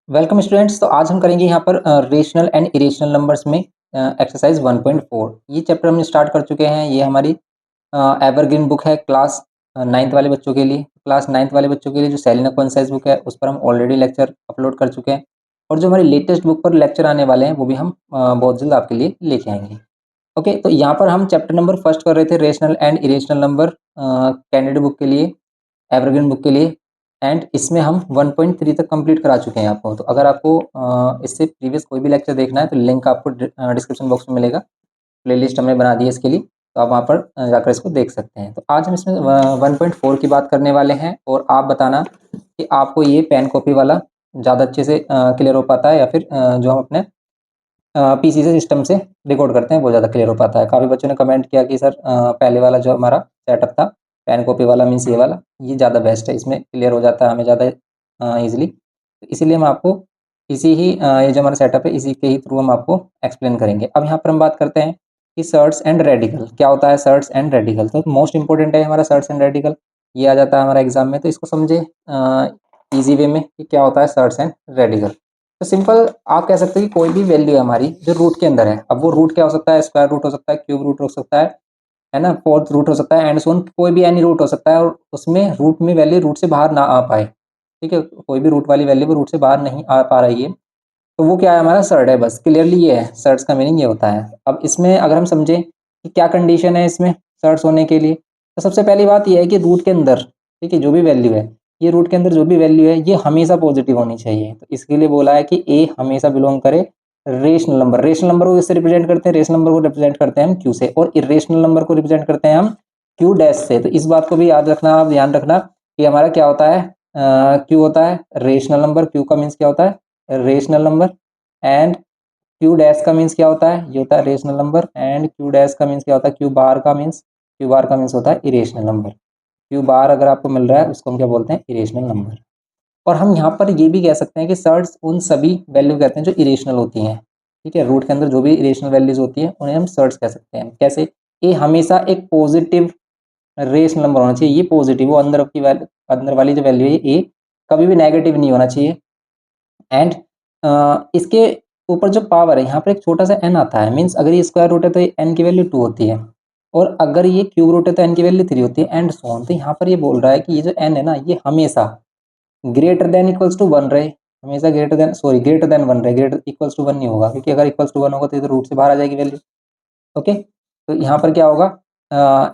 Welcome students. तो आज हम करेंगे यहाँ पर रेशनल एंड इरेशनल नंबर्स में एक्सरसाइज 1.4। ये चैप्टर हम स्टार्ट कर चुके हैं। ये हमारी एवरग्रीन बुक है क्लास नाइन्थ वाले बच्चों के लिए। क्लास नाइन्थ वाले बच्चों के लिए जो सेलिना कॉन्साइज बुक है उस पर हम ऑलरेडी लेक्चर अपलोड कर चुके हैं, और जो हमारी लेटेस्ट बुक पर लेक्चर आने वाले हैं वो भी हम बहुत जल्द आपके लिए लेके आएंगे। ओके, तो यहाँ पर हम चैप्टर नंबर फर्स्ट कर रहे थे, rational and irrational number, candidate book के लिए, एवरग्रीन बुक के लिए। एंड इसमें हम 1.3 तक कंप्लीट करा चुके हैं आपको। तो अगर आपको इससे प्रीवियस कोई भी लेक्चर देखना है तो लिंक आपको डिस्क्रिप्शन बॉक्स में मिलेगा। प्लेलिस्ट हमने बना दी है इसके लिए, तो आप वहाँ पर जाकर इसको देख सकते हैं। तो आज हम इसमें 1.4 की बात करने वाले हैं, और आप बताना कि आपको ये पेन कॉपी वाला ज़्यादा अच्छे से क्लियर हो पाता है, या फिर जो हम अपने पीसी से सिस्टम से रिकॉर्ड करते हैं वो ज़्यादा क्लियर हो पाता है। काफ़ी बच्चों ने कमेंट किया कि सर पहले वाला जो हमारा सेटअप था, पेन कॉपी वाला मीन्स ये वाला, ये ज़्यादा बेस्ट है, इसमें क्लियर हो जाता है हमें ज़्यादा ईजिली। तो इसीलिए हम आपको इसी ही ये जो हमारा सेटअप है इसी के ही थ्रू हम आपको एक्सप्लेन करेंगे। अब यहाँ पर हम बात करते हैं कि सर्ट्स एंड रेडिकल क्या होता है। सर्ट्स एंड रेडिकल तो मोस्ट इंपॉर्टेंट है हमारा सर्ट्स एंड रेडिकल, ये आ जाता है हमारा एग्जाम में। तो इसको समझे ईजी वे में कि क्या होता है सर्ट्स एंड रेडिकल। तो सिंपल आप कह सकते हैं कि कोई भी वैल्यू है हमारी जो रूट के अंदर है। अब वो रूट क्या हो सकता है, स्क्वायर रूट हो सकता है, क्यूब रूट हो सकता है ना, फोर्थ रूट हो सकता है, एंड सोन कोई भी एनी रूट हो सकता है, और उसमें रूट में वैल्यू रूट से बाहर ना आ पाए। ठीक है, कोई भी रूट वाली वैल्यू वो रूट से बाहर नहीं आ पा रही है, तो वो क्या है, हमारा सर्ड है। बस क्लियरली ये है, सर्ड्स का मीनिंग ये होता है। अब इसमें अगर हम समझें कि क्या कंडीशन है इसमें सर्ड्स होने के लिए, तो सबसे पहली बात ये है कि रूट के अंदर, ठीक है, जो भी वैल्यू है, ये रूट के अंदर जो भी वैल्यू है ये हमेशा पॉजिटिव होनी चाहिए। तो इसके लिए बोला है कि ए हमेशा बिलोंग करे रेशनल नंबर। रेशनल नंबर को किससे रिप्रेजेंट करते हैं, रेशनल नंबर को रिप्रेजेंट करते हैं हम क्यू से, और इरेशनल नंबर को रिप्रेजेंट करते हैं हम क्यू डैश से। तो इस बात को भी याद रखना, आप ध्यान रखना कि हमारा क्या होता है, क्यू होता है रेशनल नंबर। क्यू का मीन्स क्या होता है, rational number. And Q dash का मीन्स क्या होता है, ये होता है rational number. And Q dash का मीन्स क्या होता है, क्यू बार का मीन्स, क्यू बार का मीन्स होता है इरेशनल नंबर। क्यू बार अगर आपको मिल रहा है उसको हम क्या बोलते हैं, इरेशनल नंबर। और हम यहाँ पर ये भी कह सकते हैं कि सर्ट्स उन सभी वैल्यू कहते हैं जो इरेशनल होती हैं। ठीक है, रूट के अंदर जो भी इरेशनल वैल्यूज होती हैं उन्हें हम सर्ट्स कह सकते हैं। कैसे, ए हमेशा एक पॉजिटिव रेशनल नंबर होना चाहिए, ये पॉजिटिव, वो अंदर की वैल्यू, अंदर वाली जो वैल्यू है ए कभी भी नेगेटिव नहीं होना चाहिए। एंड इसके ऊपर जो पावर है यहाँ पर एक छोटा सा एन आता है, मीन्स अगर ये स्क्वायर रूट है तो एन की वैल्यू 2 होती है, और अगर ये क्यूब रूट है तो एन की वैल्यू 3 होती है, एंड सो ऑन। तो यहाँ पर ये बोल रहा है कि ये जो एन है ना, ये हमेशा ग्रेटर देन इक्वल्स टू 1 रहे, हमेशा greater than, sorry greater than 1 रहे, ग्रेटर इक्वल्स टू 1 नहीं होगा, क्योंकि अगर इक्वल्स टू 1 होगा तो इधर रूट से बाहर आ जाएगी वैल्यू। ओके, तो यहाँ पर क्या होगा,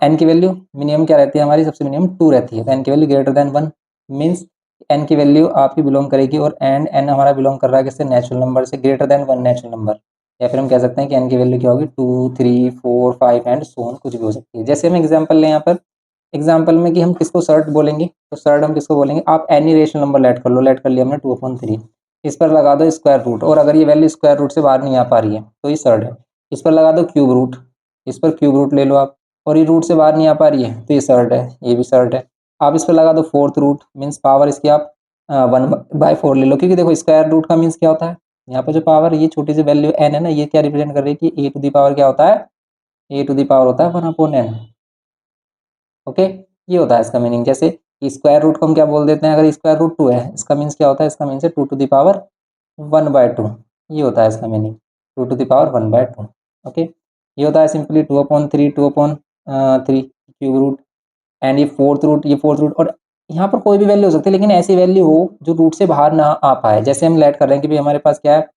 एन की वैल्यू मिनिमम क्या रहती है हमारी, सबसे मिनिमम 2 रहती है, तो एन की value greater than 1 means N की वैल्यू आपकी बिलोंग करेगी, और एन हमारा बिलोंग कर रहा है किससे, नेचुरल नंबर से, ग्रेटर देन 1 नेचुरल नंबर। या फिर हम कह सकते हैं कि एन की वैल्यू क्या होगी, 2 3 4 5 एंड सो ऑन, कुछ भी हो सकती है। जैसे हम एग्जाम्पल लें यहाँ पर, एग्जाम्पल में कि हम किसको सर्ट बोलेंगे, तो सर्ट हम किसको बोलेंगे, आप एनी रेशनल नंबर लेट कर लो, लेट कर लिया हमने 2/3, इस पर लगा दो स्क्वायर रूट, और अगर ये वैल्यू स्क्वायर रूट से बाहर नहीं आ पा रही है तो ये सर्ट है। इस पर लगा दो क्यूब रूट, इस पर क्यूब रूट ले लो आप, और ये रूट से बाहर नहीं आ पा रही है तो ये सर्ट है, ये भी सर्ट है। आप इस पर लगा दो फोर्थ रूट, मीन्स पावर इसकी आप 1/4 ले लो, क्योंकि देखो स्क्वायर रूट का मीन्स क्या होता है, यहाँ पर जो पावर, ये छोटी सी वैल्यू एन है ना, ये क्या रिप्रेजेंट कर रही है कि ए टू दी पावर क्या होता है, ए टू दी पावर होता है 1/n। ओके, ये होता है इसका मीनिंग। जैसे स्क्वायर रूट को हम क्या बोल देते हैं, अगर स्क्वायर रूट 2 है, इसका मीन्स क्या होता है, इसका मीन्स है 2 टू द पावर 1/2, ये होता है इसका meaning, 2 to the power 1/2। Okay, ये होता है सिंपली 2/3, 2/3 क्यूब रूट। एंड ये फोर्थ रूट, ये फोर्थ रूट, और यहाँ पर कोई भी वैल्यू हो सकती है, लेकिन ऐसी वैल्यू हो जो रूट से बाहर ना आ पाए। जैसे हम लेट कर रहे हैं कि भाई हमारे पास क्या है,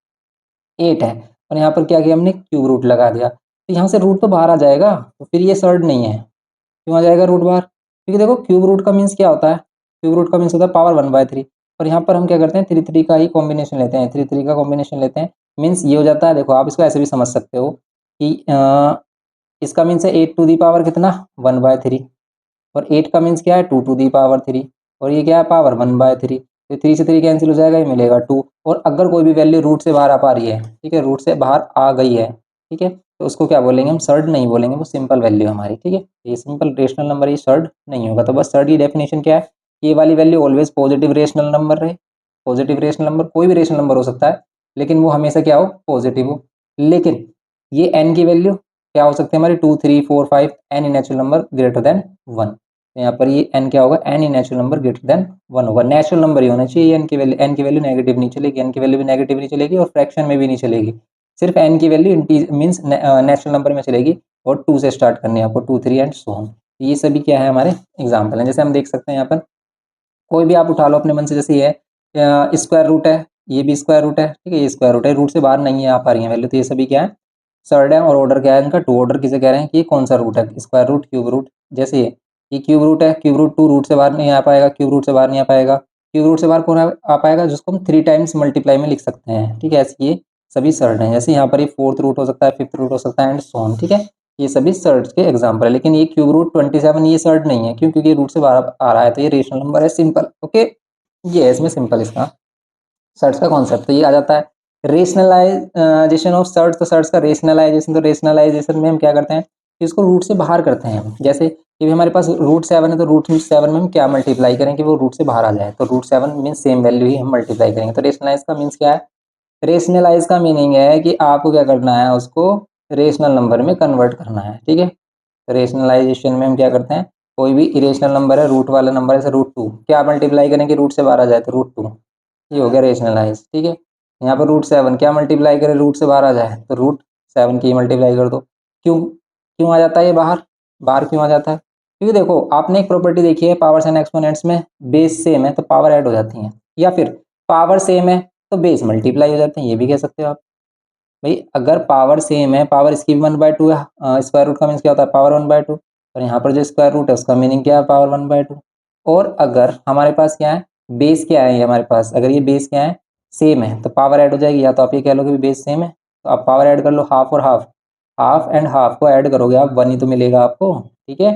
8 है, और यहाँ पर क्या किया हमने, क्यूब रूट लगा दिया, तो यहाँ से रूट तो बाहर आ जाएगा, तो फिर ये सर्ड नहीं है। क्यों आ जाएगा रूट बाहर, क्योंकि देखो क्यूब रूट का मीन्स क्या होता है, क्यूब रूट का मीन्स होता है पावर 1/3, और यहाँ पर हम क्या करते हैं, 3 का ही कॉम्बिनेशन लेते हैं, 3 का कॉम्बिनेशन लेते हैं, मीन्स ये हो जाता है। देखो आप इसको ऐसे भी समझ सकते हो कि इसका मीन्स है 8 टू दी पावर कितना, 1/3, और 8 का मीन्स क्या है, 2 टू दी पावर 3, और ये क्या है, पावर 1/3, तो 3 से 3 कैंसिल हो जाएगा, ये मिलेगा 2। और अगर कोई भी वैल्यू रूट से बाहर आ पा रही है, ठीक है, रूट से बाहर आ गई है, ठीक है, तो उसको क्या बोलेंगे हम, सर्ड नहीं बोलेंगे, वो सिंपल वैल्यू हमारी। ठीक है, ये सिंपल रेशनल नंबर, ये सर्ड नहीं होगा। तो बस सर्ड की डेफिनेशन क्या है, ये वाली value always positive rational number रहे। पॉजिटिव रेशनल नंबर कोई भी रेशनल नंबर हो सकता है, लेकिन वो हमेशा क्या हो, पॉजिटिव हो। लेकिन ये एन की वैल्यू क्या हो सकती है हमारी, 2 3 4 5, N natural number greater than 1। तो यहाँ पर ये n क्या होगा, any natural number greater than 1 होगा। नेचुरल नंबर ही होना चाहिए n की वैल्यू नेगेटिव नहीं चलेगी, n की वैल्यू भी नेगेटिव नहीं चलेगी और फ्रैक्शन में भी नहीं चलेगी। सिर्फ n की वैल्यू मीन्स नेचुरल नंबर में चलेगी और 2 से स्टार्ट करनी है आपको, 2 3 एंड सो ऑन। ये सभी क्या है हमारे एग्जाम्पल हैं। जैसे हम देख सकते हैं यहाँ पर कोई भी आप उठा लो अपने मन से, जैसे ये है स्क्वायर रूट है, ये भी स्क्वायर रूट है, ठीक है, ये स्क्वायर रूट है, रूट से बाहर नहीं है आ पा रही है वैल्यू, तो ये सभी क्या है सर्ड है। और ऑर्डर क्या है इनका, 2 ऑर्डर किसे कह रहे हैं कि ये कौन सा रूट है, स्क्वायर रूट, क्यूब रूट। जैसे ये क्यूब रूट है, क्यूब रूट 2 रूट से बाहर नहीं आ पाएगा, क्यूब रूट से बाहर नहीं आ पाएगा। क्यूब रूट से बाहर कौन आ पाएगा, जिसको हम 3 टाइम्स मल्टीप्लाई में लिख सकते हैं, ठीक है। ऐसे ये सभी सर्ड हैं। जैसे यहाँ पर ये 4th रूट हो सकता है, 5th रूट हो सकता है एंड सो ऑन, ठीक है। ये सभी सर्ड्स के एग्जाम्पल है। लेकिन ये क्यूब रूट 27 ये सर्ड नहीं है, क्यों, क्योंकि ये रूट से बाहर आ रहा है, तो ये रेशनल नंबर है, सिंपल। ओके, ये है इसमें सिंपल इसका सर्च का कॉन्सेप्ट। तो ये आ जाता है रेशनलाइजेशन ऑफ सर्च। तो सर्च का रेशनलाइजेशन, तो रेशनलाइजेशन में हम क्या करते हैं कि इसको रूट से बाहर करते हैं। जैसे कि हमारे पास रूट 7 है, तो रूट 7 में हम क्या मल्टीप्लाई करें कि वो रूट से बाहर आ जाए, तो रूट 7 मीन्स सेम वैल्यू ही हम मल्टीप्लाई करेंगे। तो रेशनलाइज का मीन्स क्या है, रेशनलाइज का मीनिंग है कि आपको क्या करना है, उसको रेशनल नंबर में कन्वर्ट करना है, ठीक है। रेशनलाइजेशन में हम क्या करते हैं, कोई भी इरेशनल नंबर है, रूट वाला नंबर है, जैसे रूट 2, क्या मल्टीप्लाई करें कि रूट से बाहर आ जाए, तो रूट 2, ये हो गया रेशनलाइज, ठीक है। यहाँ पर रूट 7 क्या मल्टीप्लाई करें, रूट से बाहर आ जाए, तो रूट 7 की मल्टीप्लाई कर दो। क्यों क्यों आ जाता है ये बाहर, बाहर क्यों आ जाता है, क्योंकि देखो आपने एक प्रॉपर्टी देखी है, पावर्स एंड एक्सपोनेंट्स में बेस सेम है तो पावर ऐड हो जाती है, या फिर पावर सेम है तो बेस मल्टीप्लाई हो जाते हैं, ये भी कह सकते हो आप। भाई अगर पावर सेम है, पावर इसकी भी 1/2 है, स्क्वायर रूट का मीन्स क्या होता है, पावर 1/2, और यहाँ पर जो स्क्वायर रूट है उसका मीनिंग क्या है, पावर 1/2। और अगर हमारे पास क्या है, बेस क्या है, ये हमारे पास अगर ये बेस क्या है, सेम है, तो पावर ऐड हो जाएगी। या तो आप ये कह लो कि बेस सेम है, तो आप पावर ऐड कर लो, हाफ और हाफ, हाफ एंड हाफ को ऐड करोगे आप, 1 ही तो मिलेगा आपको, ठीक है।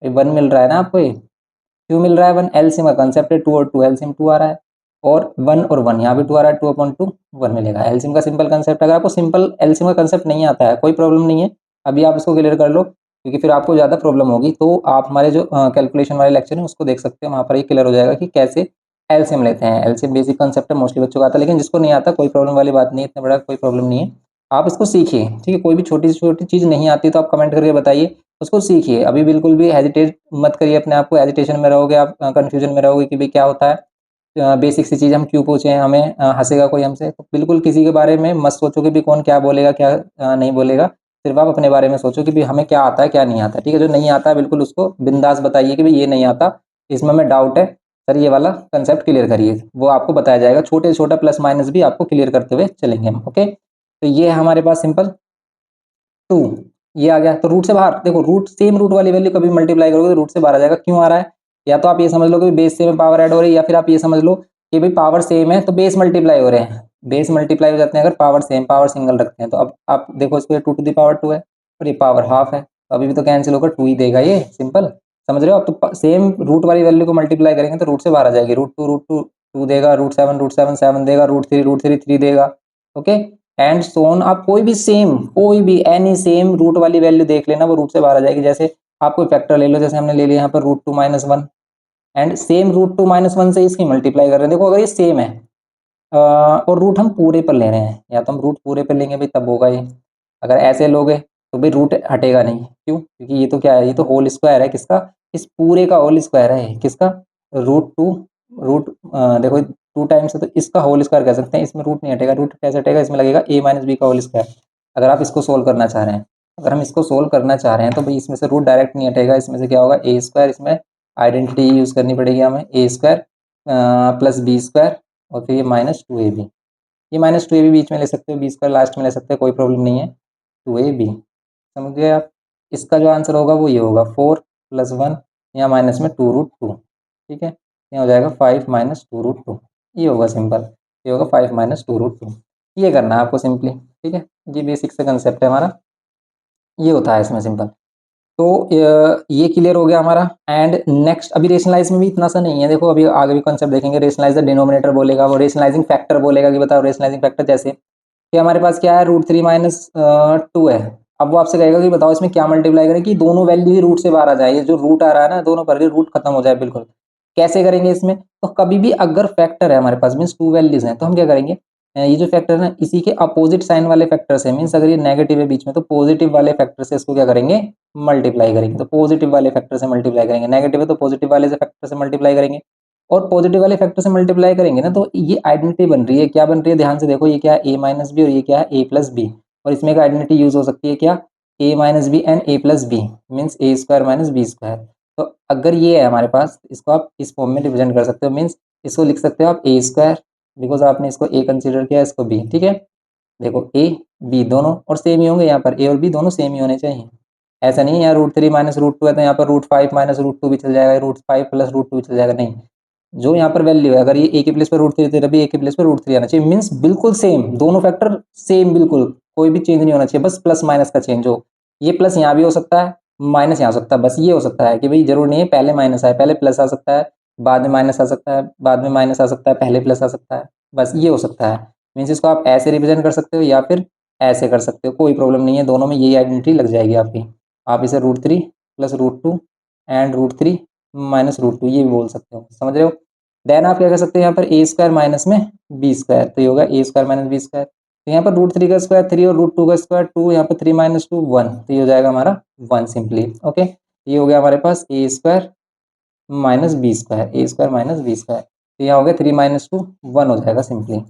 1 मिल रहा है ना आपको, ये क्यों मिल रहा है 1, एलसीएम का कंसेप्ट है, 2 और 2 एलसीएम 2 आ रहा है, और 1 और 1 यहाँ भी 2 आ रहा है, 2/2 1 मिलेगा। एलसीएम का सिंपल कंसेप्ट, अगर आपको सिंपल एलसीएम का कंसेप्ट नहीं आता है कोई प्रॉब्लम नहीं है, अभी आप इसको क्लियर कर लो, क्योंकि फिर आपको ज़्यादा प्रॉब्लम होगी। तो आप हमारे जो कैलकुलेशन वाले लेक्चर हैं उसको देख सकते हैं, वहाँ पर ये क्लियर हो जाएगा कि कैसे एलसीएम लेते हैं। एलसीएम बेसिक कंसेप्ट है, मोस्टली बच्चों को आता है, लेकिन जिसको नहीं आता कोई प्रॉब्लम वाली बात नहीं है, इतना बड़ा कोई प्रॉब्लम नहीं है, आप इसको सीखिए, ठीक है। कोई भी छोटी से छोटी चीज़ नहीं आती तो आप कमेंट करके बताइए, उसको सीखिए। अभी बिल्कुल भी हेजिटेट मत करिए अपने आप को, हेजिटेशन में रहोगे आप, कंफ्यूजन में रहोगे कि भाई क्या होता है, बेसिक सी चीज़ हम क्यों पूछे हैं, हमें हंसेगा कोई हमसे, तो बिल्कुल किसी के बारे में मत सोचो कि भी कौन क्या बोलेगा, क्या नहीं बोलेगा। सिर्फ आप अपने बारे में सोचो कि भी हमें क्या आता है क्या नहीं आता, ठीक है। जो नहीं आता है बिल्कुल उसको बिंदास बताइए कि भाई ये नहीं आता, इसमें हमें डाउट है सर, ये वाला कंसेप्ट क्लियर करिए, वो आपको बताया जाएगा। छोटे से छोटा प्लस माइनस भी आपको क्लियर करते हुए चलेंगे हम, ओके। तो ये है हमारे पास सिंपल 2, ये आ गया। तो रूट से बाहर देखो, रूट सेम रूट वाली वैल्यू कभी मल्टीप्लाई करोगे तो रूट से बाहर आ जाएगा। क्यों आ रहा है, या तो आप ये समझ लो कि बेस सेम है पावर ऐड हो रही है, या फिर आप ये समझ लो कि भाई पावर सेम है तो बेस मल्टीप्लाई हो रहे हैं। बेस मल्टीप्लाई हो जाते हैं अगर पावर सेम, पावर सिंगल रखते हैं। तो अब आप देखो इसको, 2 to the power 2 है और ये पावर हाफ है, तो अभी भी तो कैंसिल होकर 2 ही देगा, ये सिंपल समझ रहे हो। अब तो सेम रूट वाली वैल्यू को मल्टीप्लाई करेंगे तो रूट से बाहर आ जाएगी। रूट टू 2 देगा, रूट 7 7 देगा, रूट 3 3 देगा, ओके एंड सो ऑन। आप कोई भी सेम, कोई भी एनी सेम रूट वाली वैल्यू देख लेना, वो रूट से बाहर आ जाएगी। जैसे आप कोई फैक्टर ले लो, जैसे हमने ले लिया यहाँ पर रूट 2 - 1, एंड सेम रूट 2 - 1 से इसकी मल्टीप्लाई कर रहे हैं। देखो अगर ये सेम है और रूट हम पूरे पर ले रहे हैं, या तो हम रूट पूरे पर लेंगे भाई तब होगा ये, अगर ऐसे लोगे तो भाई रूट हटेगा नहीं। क्यों, क्योंकि ये तो क्या है, ये तो होल स्क्वायर है किसका, इस पूरे का होल स्क्वायर है किसका, रूट 2, देखो 2 टाइम्स है तो इसका होल स्क्वायर कह सकते हैं, इसमें रूट नहीं हटेगा। रूट कैसे हटेगा, इसमें लगेगा a - b का होल स्क्वायर। अगर आप इसको सोल्व करना चाह रहे हैं, अगर हम इसको सोल्व करना चाह रहे हैं तो भाई इसमें से रूट डायरेक्ट नहीं हटेगा, इसमें से क्या होगा a², इसमें आइडेंटिटी यूज करनी पड़ेगी हमें, a² प्लस b² और फिर ये -2ab, ये -2ab बीच में ले सकते हो, b² लास्ट में ले सकते हो, कोई प्रॉब्लम नहीं है। 2ab समझ गए आप। इसका जो आंसर होगा वो ये होगा 4 + 1, यहाँ माइनस में 2√2, ठीक है। यहाँ हो जाएगा 5 - 2√2, ये होगा सिंपल, ये होगा 5 - 2√2। ये करना है आपको सिंपली, ठीक है। ये बेसिक से कंसेप्ट है हमारा, ये होता है इसमें सिंपल। तो ये क्लियर हो गया हमारा। एंड नेक्स्ट अभी रेशनलाइज में भी इतना सा नहीं है, देखो अभी आगे भी कंसेप्ट देखेंगे। रेशनलाइज द डिनोमिनेटर बोलेगा, वो रेशनलाइजिंग फैक्टर बोलेगा कि बताओ रेशनलाइजिंग फैक्टर, जैसे कि हमारे पास क्या है, रूट 3 - 2 है। अब वो आपसे कहेगा कि बताओ इसमें क्या मल्टीप्लाई करें कि दोनों वैल्यू ही रूट से बाहर आ जाए, ये जो रूट आ रहा है ना दोनों पर रूट खत्म हो जाए बिल्कुल। कैसे करेंगे इसमें, तो कभी भी अगर फैक्टर है हमारे पास मीन्स 2 वैल्यूज हैं, तो हम क्या करेंगे, ये जो फैक्टर है ना, इसी के अपोजिट साइन वाले फैक्टर से, मीन्स अगर ये नेगेटिव है बीच में तो पॉजिटिव वाले फैक्टर से इसको क्या करेंगे, मल्टीप्लाई करेंगे। तो पॉजिटिव वाले फैक्टर से मल्टीप्लाई करेंगे, नेगेटिव है तो पॉजिटिव वाले से फैक्टर से मल्टीप्लाई करेंगे, और पॉजिटिव वाले फैक्टर से मल्टीप्लाई करेंगे ना तो ये आइडेंटिटी बन रही है। क्या बन रही है, ध्यान से देखो, ये क्या है, a माइनस बी, और ये क्या है, a प्लस बी, और इसमें एक आइडेंटिटी यूज हो सकती है क्या, a minus B and a plus B means a square minus B square. तो अगर ये है हमारे पास, इसको आप इस फॉर्म में रिप्रेजेंट कर सकते हो, मीन्स इसको लिख सकते हो आप a स्क्वायर, बिकॉज आपने इसको a कंसीडर किया, इसको b, ठीक है। देखो a b दोनों और सेम ही होंगे, यहाँ पर a और b दोनों सेम ही होने चाहिए। ऐसा नहीं है यहाँ √3 माइनस √2 है तो यहाँ पर √5 माइनस √2 भी चल जाएगा, √5 प्लस √2 भी चल जाएगा, नहीं। जो यहाँ पर वैल्यू है, अगर ये a के प्लेस पर √3 थे तभी a के प्लेस पर √3 आना चाहिए, मीन्स बिल्कुल सेम, दोनों फैक्टर सेम, बिल्कुल कोई भी चेंज नहीं होना चाहिए, बस प्लस माइनस का चेंज हो। ये प्लस यहाँ भी हो सकता है, माइनस यहाँ हो सकता है, बस ये हो सकता है कि भाई जरूर नहीं है पहले माइनस आए, पहले प्लस आ सकता है, बाद में माइनस आ सकता है, बाद में माइनस आ सकता है, पहले प्लस आ सकता है, बस ये हो सकता है। मीन्स इसको आप ऐसे रिप्रेजेंट कर सकते हो या फिर ऐसे कर सकते हो, कोई प्रॉब्लम नहीं है, दोनों में यही आइडेंटिटी लग जाएगी आपकी। आप इसे √3 प्लस √2 एंड √3 माइनस √2 ये भी बोल सकते हो, समझ रहे हो। देन आप क्या कर सकते हो, यहाँ पर a स्क्वायर माइनस में b स्क्वायर, तो ये होगा a square minus b square. तो यहाँ पर √3 का स्क्वायर 3 और √2 का स्क्वायर 2, यहाँ पर 3 माइनस 2 1, तो ये हो जाएगा हमारा 1 सिंपली। ओके, ये हो गया हमारे पास a square minus b square, a square minus b square, तो यहाँ हो गया 3 माइनस 2 1 हो जाएगा सिंपली,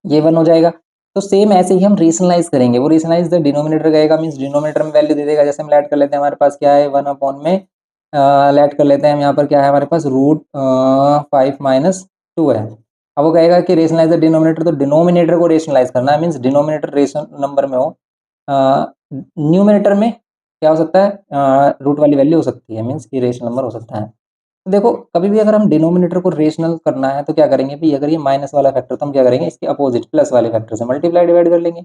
ये 1 हो जाएगा। तो सेम ऐसे ही हम रेशनलाइज करेंगे, वो रेशनलाइज द डिनोमिनेटर करेगा, मीन्स डिनोमिनेटर में वैल्यू दे देगा। जैसे हम ऐड कर लेते हैं, हमारे पास क्या है 1 अपॉन में ऐड कर लेते हैं हम, यहाँ पर क्या है हमारे पास √5 माइनस 2 है। अब वो कहेगा कि रेशनलाइज द डिनोमिनेटर, तो डिनोमिनेटर को रेशनलाइज करना है, मीन्स डिनोमिनेटर रेशन नंबर में हो, न्यूमिनेटर में क्या हो सकता है, रूट वाली वैल्यू हो सकती है, मीन्स इरेशनल नंबर हो सकता है। तो देखो कभी भी अगर हम डिनोमिनेटर को रेशनल करना है तो क्या करेंगे भाई, अगर ये माइनस वाला फैक्टर तो हम क्या करेंगे, इसके अपोजिट प्लस वाले फैक्टर से मल्टीप्लाई डिवाइड कर लेंगे।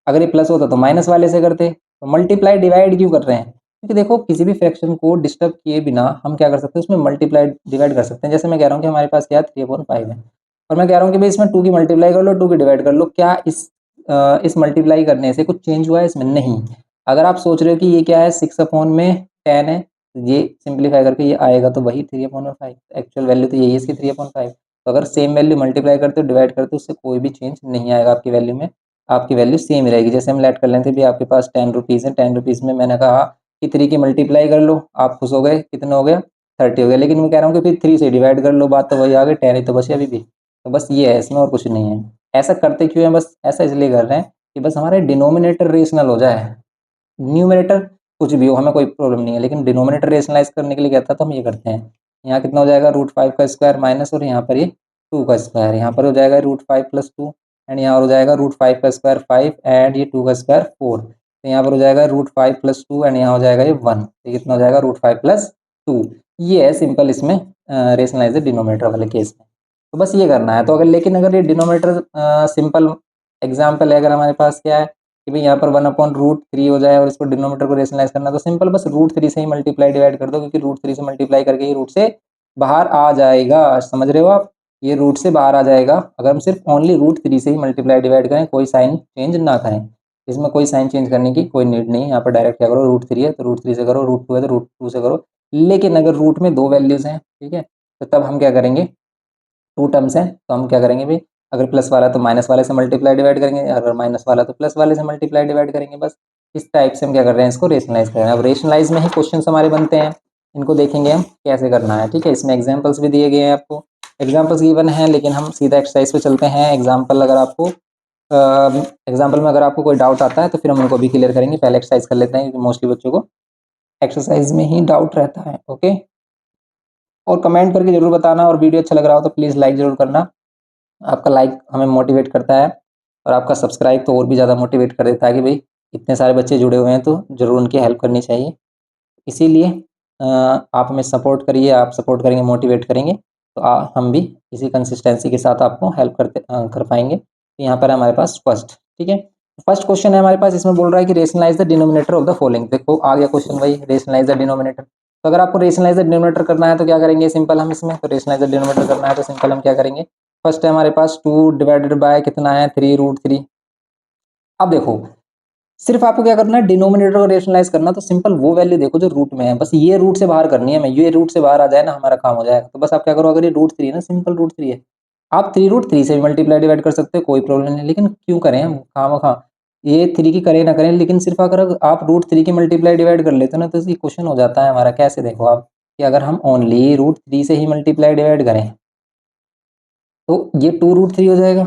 अगर ये प्लस होता तो माइनस वाले से करते, तो मल्टीप्लाई डिवाइड क्यों कर रहे हैं, क्योंकि देखो किसी भी फ्रैक्शन को डिस्टर्ब किए बिना हम क्या कर सकते हैं, उसमें मल्टीप्लाई डिवाइड कर सकते हैं। जैसे मैं कह रहा हूँ कि हमारे पास क्या 3/5 है, और मैं कह रहा हूँ कि भाई इसमें 2 की मल्टीप्लाई कर लो, 2 की डिवाइड कर लो, क्या इस मल्टीप्लाई करने से कुछ चेंज हुआ है इसमें, नहीं। अगर आप सोच रहे हो कि ये क्या है 6/10 है, ये सिंप्लीफाई करके ये आएगा तो वही 3/5, एक्चुअल वैल्यू तो यही है इसकी 3/5। तो अगर सेम वैल्यू मल्टीप्लाई करते हो डिवाइड करते हो, उससे कोई भी चेंज नहीं आएगा आपकी वैल्यू में, आपकी वैल्यू सेम ही रहेगी। जैसे हम लेट कर लेते भी, आपके पास 10 रुपीज़ है, 10 रुपीज़ में मैंने कहा कि 3 की मल्टीप्लाई कर लो, आप खुश हो गए, कितना हो गया 30 हो गया, लेकिन मैं कह रहा हूँ कि फिर 3 से डिवाइड कर लो, बात तो वही आ गई, 10 ही तो बचे अभी भी। तो बस ये है इसमें, और कुछ नहीं है। ऐसा करते क्यों है, बस ऐसा इसलिए कर रहे हैं कि बस हमारे डिनोमिनेटर रेशनल हो जाए, न्यूमरेटर कुछ भी हो हमें कोई प्रॉब्लम नहीं है, लेकिन डिनोमिनेटर रेशनलाइज करने के लिए कहता तो हम ये करते हैं। यहाँ कितना हो जाएगा √5 का स्क्वायर माइनस, और यहाँ पर ये 2 का स्क्वायर, यहाँ पर हो जाएगा √5 प्लस 2, एंड यहाँ हो जाएगा √5 का स्क्वायर 5 एंड ये 2 का स्क्वायर 4, तो यहाँ पर हो जाएगा √5 प्लस 2 एंड यहाँ हो जाएगा ये 1, तो कितना हो जाएगा √5 प्लस 2। ये है सिंपल इसमें रेशनलाइज डिनोमिनेटर वाले केस में। तो बस ये करना है। तो अगर लेकिन अगर ये डिनोमिनेटर सिंपल एग्जाम्पल है, अगर हमारे पास क्या है कि भाई यहाँ पर 1/√3 हो जाए और इसको डिनोमिनेटर को रेशनलाइज करना, तो सिंपल बस √3 से ही मल्टीप्लाई डिवाइड कर दो, क्योंकि √3 से मल्टीप्लाई करके ये रूट से बाहर आ जाएगा, समझ रहे हो आप, ये रूट से बाहर आ जाएगा। अगर हम सिर्फ ओनली √3 से ही मल्टीप्लाई डिवाइड करें, कोई साइन चेंज ना करें, इसमें कोई साइन चेंज करने की कोई नीड नहीं है। यहाँ पर डायरेक्ट क्या करो, √3 है तो √3 से करो, √2 है तो √2 से करो। लेकिन अगर रूट में 2 वैल्यूज हैं, ठीक है, तो तब हम क्या करेंगे, 2 टर्म्स हैं तो हम क्या करेंगे भाई, अगर प्लस वाला तो माइनस वाले से मल्टीप्लाई डिवाइड करेंगे, अगर माइनस वाला तो प्लस वाले से मल्टीप्लाई डिवाइड करेंगे। बस इस टाइप से हम क्या कर रहे हैं, इसको रेशनलाइज कर रहे हैं। अब रेशनलाइज में ही क्वेश्चन हमारे बनते हैं, इनको देखेंगे हम कैसे करना है, ठीक है। इसमें एग्जाम्पल्स भी दिए गए हैं आपको, एग्जाम्पल्स गिवन है, लेकिन हम सीधा एक्सरसाइज पे चलते हैं। एग्जाम्पल अगर आपको एग्जाम्पल में अगर आपको कोई डाउट आता है तो फिर हम उनको भी क्लियर करेंगे, पहले एक्सरसाइज कर लेते हैं, क्योंकि मोस्टली बच्चों को एक्सरसाइज में ही डाउट रहता है। ओके, और कमेंट करके जरूर बताना, और वीडियो अच्छा लग रहा हो तो प्लीज़ लाइक जरूर करना। आपका लाइक हमें मोटिवेट करता है, और आपका सब्सक्राइब तो और भी ज़्यादा मोटिवेट कर देता है कि भाई इतने सारे बच्चे जुड़े हुए हैं तो ज़रूर उनकी हेल्प करनी चाहिए। इसीलिए आप हमें सपोर्ट करिए, आप सपोर्ट करेंगे, मोटिवेट करेंगे, तो हम भी इसी कंसिस्टेंसी के साथ आपको हेल्प कर पाएंगे। तो यहाँ पर हमारे पास फर्स्ट, ठीक है, फर्स्ट क्वेश्चन है हमारे पास, इसमें बोल रहा है कि rationalise the denominator of the following. देखो आ गया क्वेश्चन वही, रेशनलाइज द डिनोमिनेटर। तो अगर आपको रेशनलाइज द डिनोमिनेटर करना है तो क्या करेंगे, सिंपल हम इसमें, तो रेशनलाइज द डिनोमिनेटर करना है तो सिंपल हम क्या करेंगे, फर्स्ट है हमारे पास 2 डिवाइडेड बाय कितना है 3√3। अब देखो सिर्फ आपको क्या करना है, डिनोमिनेटर को रेशनलाइज करना, तो सिंपल वो वैल्यू देखो जो रूट में है, बस ये रूट से बाहर करनी है, मैं ये रूट से बाहर आ जाए ना हमारा काम हो जाएगा। तो बस आप क्या करो, अगर ये √3 है ना, सिंपल √3 है, आप 3√3 से भी मल्टीप्लाई डिवाइड कर सकते हो, कोई प्रॉब्लम नहीं, लेकिन क्यों करें हम खामखा, ये 3 की करें ना करें, लेकिन सिर्फ अगर आप √3 की मल्टीप्लाई डिवाइड कर लेते हो ना, तो ये क्वेश्चन हो जाता है हमारा। कैसे देखो आप, कि अगर हम ओनली √3 से ही मल्टीप्लाई डिवाइड करें तो ये 2√3 हो जाएगा,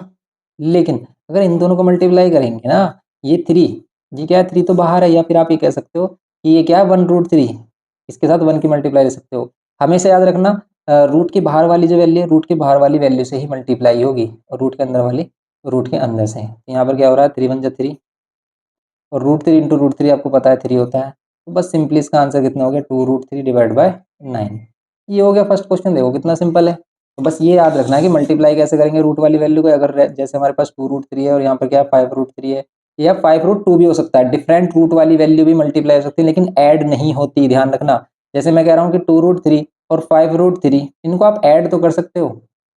लेकिन अगर इन दोनों को मल्टीप्लाई करेंगे ना, ये 3, ये क्या है, 3 तो बाहर है, या फिर आप ये कह सकते हो कि ये क्या है 1√3, इसके साथ 1 की मल्टीप्लाई ले सकते हो। हमेशा याद रखना, रूट के बाहर वाली जो वैल्यू है, रूट के बाहर वाली वैल्यू से ही मल्टीप्लाई होगी, और रूट के अंदर वाली रूट के अंदर से। यहाँ पर क्या हो रहा है, 3 1 जा 3, और √3 इंटू √3 आपको पता है 3 होता है। तो बस सिंपली इसका आंसर कितना हो गया, 2√3 डिवाइड बाय 9। ये हो गया फर्स्ट क्वेश्चन, देखो कितना सिंपल है। तो बस ये याद रखना है कि मल्टीप्लाई कैसे करेंगे रूट वाली वैल्यू को। अगर जैसे हमारे पास 2√3 है और यहाँ पर क्या है 5√3 है, या 5√2 भी हो सकता है, डिफरेंट रूट वाली वैल्यू भी मल्टीप्लाई हो सकती है, लेकिन ऐड नहीं होती, ध्यान रखना। जैसे मैं कह रहा हूँ कि 2√3 और 5√3 इनको आप ऐड तो कर सकते हो,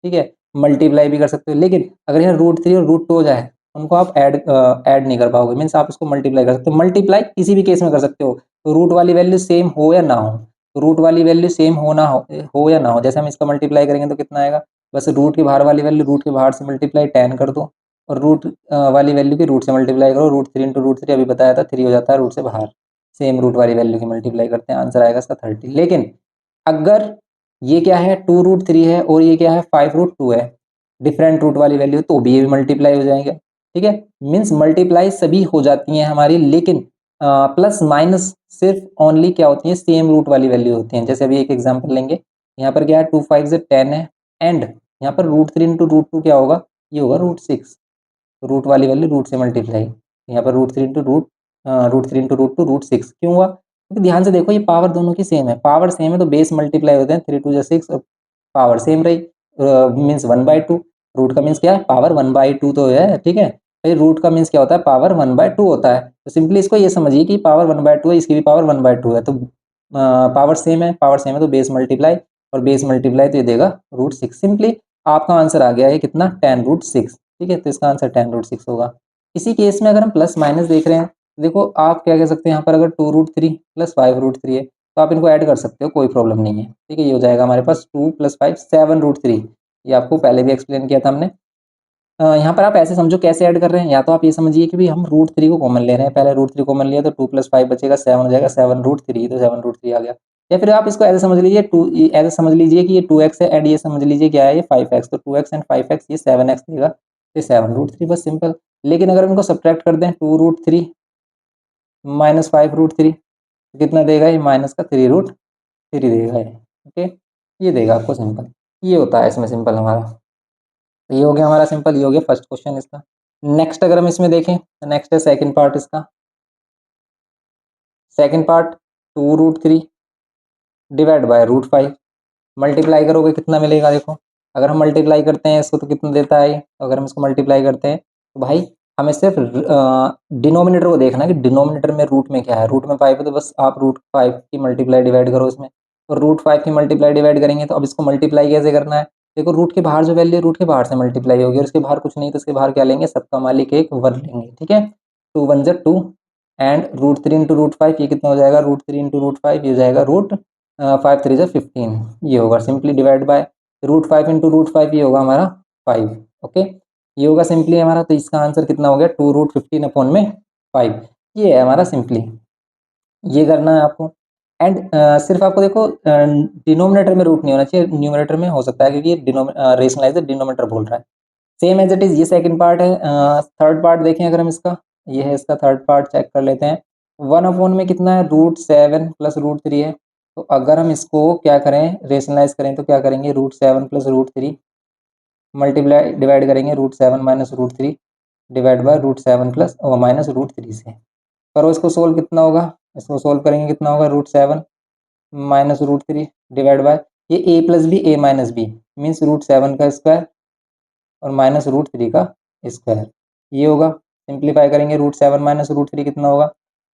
ठीक है, मल्टीप्लाई भी कर सकते हो, लेकिन अगर यहाँ √3 और √2 हो जाए, उनको आप ऐड नहीं कर पाओगे, मीन्स आप उसको मल्टीप्लाई कर सकते हो। मल्टीप्लाई किसी भी केस में कर सकते हो, तो रूट वाली वैल्यू सेम हो या ना हो, तो रूट वाली वैल्यू सेम हो या ना हो, जैसे हम इसका मल्टीप्लाई करेंगे तो कितना आएगा, बस रूट के बाहर वाली वैल्यू रूट के बाहर से मल्टीप्लाई 10 कर दो, और रूट वाली वैल्यू की रूट से मल्टीप्लाई करो, √3 इंटू √3 अभी बताया था 3 हो जाता है रूट से बाहर, सेम रूट वाली वैल्यू की मल्टीप्लाई करते हैं, आंसर आएगा इसका 30। लेकिन अगर ये क्या है 2√3 है और ये क्या है 5√2 है, डिफरेंट रूट वाली वैल्यू, तो भी ये मल्टीप्लाई हो जाएंगे, ठीक है, मीन्स मल्टीप्लाई सभी हो जाती हैं हमारी, लेकिन प्लस माइनस सिर्फ ओनली क्या होती है, सेम रूट वाली वैल्यू होती हैं। जैसे अभी एक एग्जांपल लेंगे, यहाँ पर क्या है 2 5 से 10 है, एंड यहाँ पर √3 इंटू √2 क्या होगा, ये होगा √6, रूट वाली वैल्यू रूट से मल्टीप्लाई, यहाँ पर √3 इंटू √2 √6 क्यों हुआ, क्योंकि ध्यान से देखो ये पावर दोनों की सेम है, पावर सेम है तो बेस मल्टीप्लाई होते हैं, 3 2 6 और पावर सेम रही, मीन्स 1/2, रूट का मीन्स क्या है पावर 1/2 तो है, ठीक है, फिर रूट का मीन्स क्या होता है, पावर 1/2 होता है। तो सिंपली इसको ये समझिए कि पावर 1/2 है, इसकी भी पावर 1/2 है, तो पावर सेम है तो बेस मल्टीप्लाई, और बेस मल्टीप्लाई तो ये देगा √6। सिंपली आपका आंसर आ गया है कितना, 10√6, ठीक है, तो इसका आंसर 10√6 होगा। इसी केस में अगर हम प्लस माइनस देख रहे हैं, देखो आप क्या कह सकते हैं, यहाँ पर अगर 2√3 प्लस 5√3 है, तो आप इनको ऐड कर सकते हो, कोई प्रॉब्लम नहीं है, ठीक है, ये हो जाएगा हमारे पास 2 + 5 7√3, ये आपको पहले भी एक्सप्लेन किया था हमने। यहाँ पर आप ऐसे समझो कैसे ऐड कर रहे हैं, या तो आप ये समझिए कि भाई हम √3 को कॉमन ले रहे हैं, पहले √3 कॉमन लिया तो 2 + 5 बचेगा 7 हो जाएगा, 7√3, तो 7√3 आ गया। या फिर आप इसको ऐसे समझ लीजिए, ऐसे समझ लीजिए कि ये 2x है, एंड ये समझ लीजिए क्या है, ये 5x, तो 2x एंड 5x ये 7x देगा, तो 7√3, बस सिंपल। लेकिन अगर हम इनको सब्ट्रैक्ट कर दें, 2√3 माइनस 5√3 तो कितना देगा, ये माइनस का 3√3 देगा ये, ओके, ये देगा आपको सिंपल, ये होता है इसमें सिंपल हमारा। तो ये हो गया हमारा सिंपल, ये हो गया फर्स्ट क्वेश्चन इसका। नेक्स्ट अगर हम इसमें देखें, तो नेक्स्ट है सेकंड पार्ट इसका। Second part 2√3 divide by √5, multiply करोगे कितना मिलेगा, देखो अगर हम मल्टीप्लाई करते हैं इसको तो कितना देता है, तो अगर हम इसको मल्टीप्लाई करते हैं तो भाई हमें सिर्फ डिनोमिनेटर को देखना है कि डिनोमिनेटर में रूट में क्या है, रूट में 5 है तो बस आप √5 की मल्टीप्लाई डिवाइड करो इसमें, और √5 की मल्टीप्लाई डिवाइड करेंगे, तो अब इसको मल्टीप्लाई कैसे करना है, देखो रूट के बाहर जो वैल्यू है रूट के बाहर से मल्टीप्लाई होगी, और इसके बाहर कुछ नहीं, तो इसके बाहर क्या लेंगे, सबका मालिक एक 1 लेंगे, ठीक है, 2 1 जा 2, एंड √3 इंटू √5 ये कितना हो जाएगा, √3 इंटू √5 ये हो जाएगा 5 3 जा 15, ये होगा सिंपली डिवाइड बाय √5 इंटू √5 ये होगा हमारा 5, ओके, ये होगा सिंपली हमारा, तो इसका आंसर कितना हो गया 2√15 अपॉन में 5, ये है हमारा सिंपली, ये करना है आपको। एंड सिर्फ आपको देखो डिनोमिनेटर में रूट नहीं होना चाहिए, न्यूमरेटर में हो सकता है, क्योंकि ये रेशनलाइज डिनोमिनेटर बोल रहा है। सेम एज इट इज ये सेकंड पार्ट है। थर्ड पार्ट देखें अगर हम इसका, ये है इसका थर्ड पार्ट, चेक कर लेते हैं। 1 अपॉन में कितना है, √7 प्लस √3 है, तो अगर हम इसको क्या करें, रेशनलाइज करें, तो क्या करेंगे, √7 प्लस √3 मल्टीप्लाई डिवाइड करेंगे √7 minus √3 divide by √7 plus minus √3 से, करो इसको सोल्व, कितना होगा, इसको सोल्व करेंगे कितना होगा, √7 माइनस √3 डिवाइड बाय, ये a plus B a minus B means √7 का स्क्वायर और माइनस √3 का स्क्वायर, ये होगा। सिंप्लीफाई करेंगे, √7 माइनस √3 कितना होगा,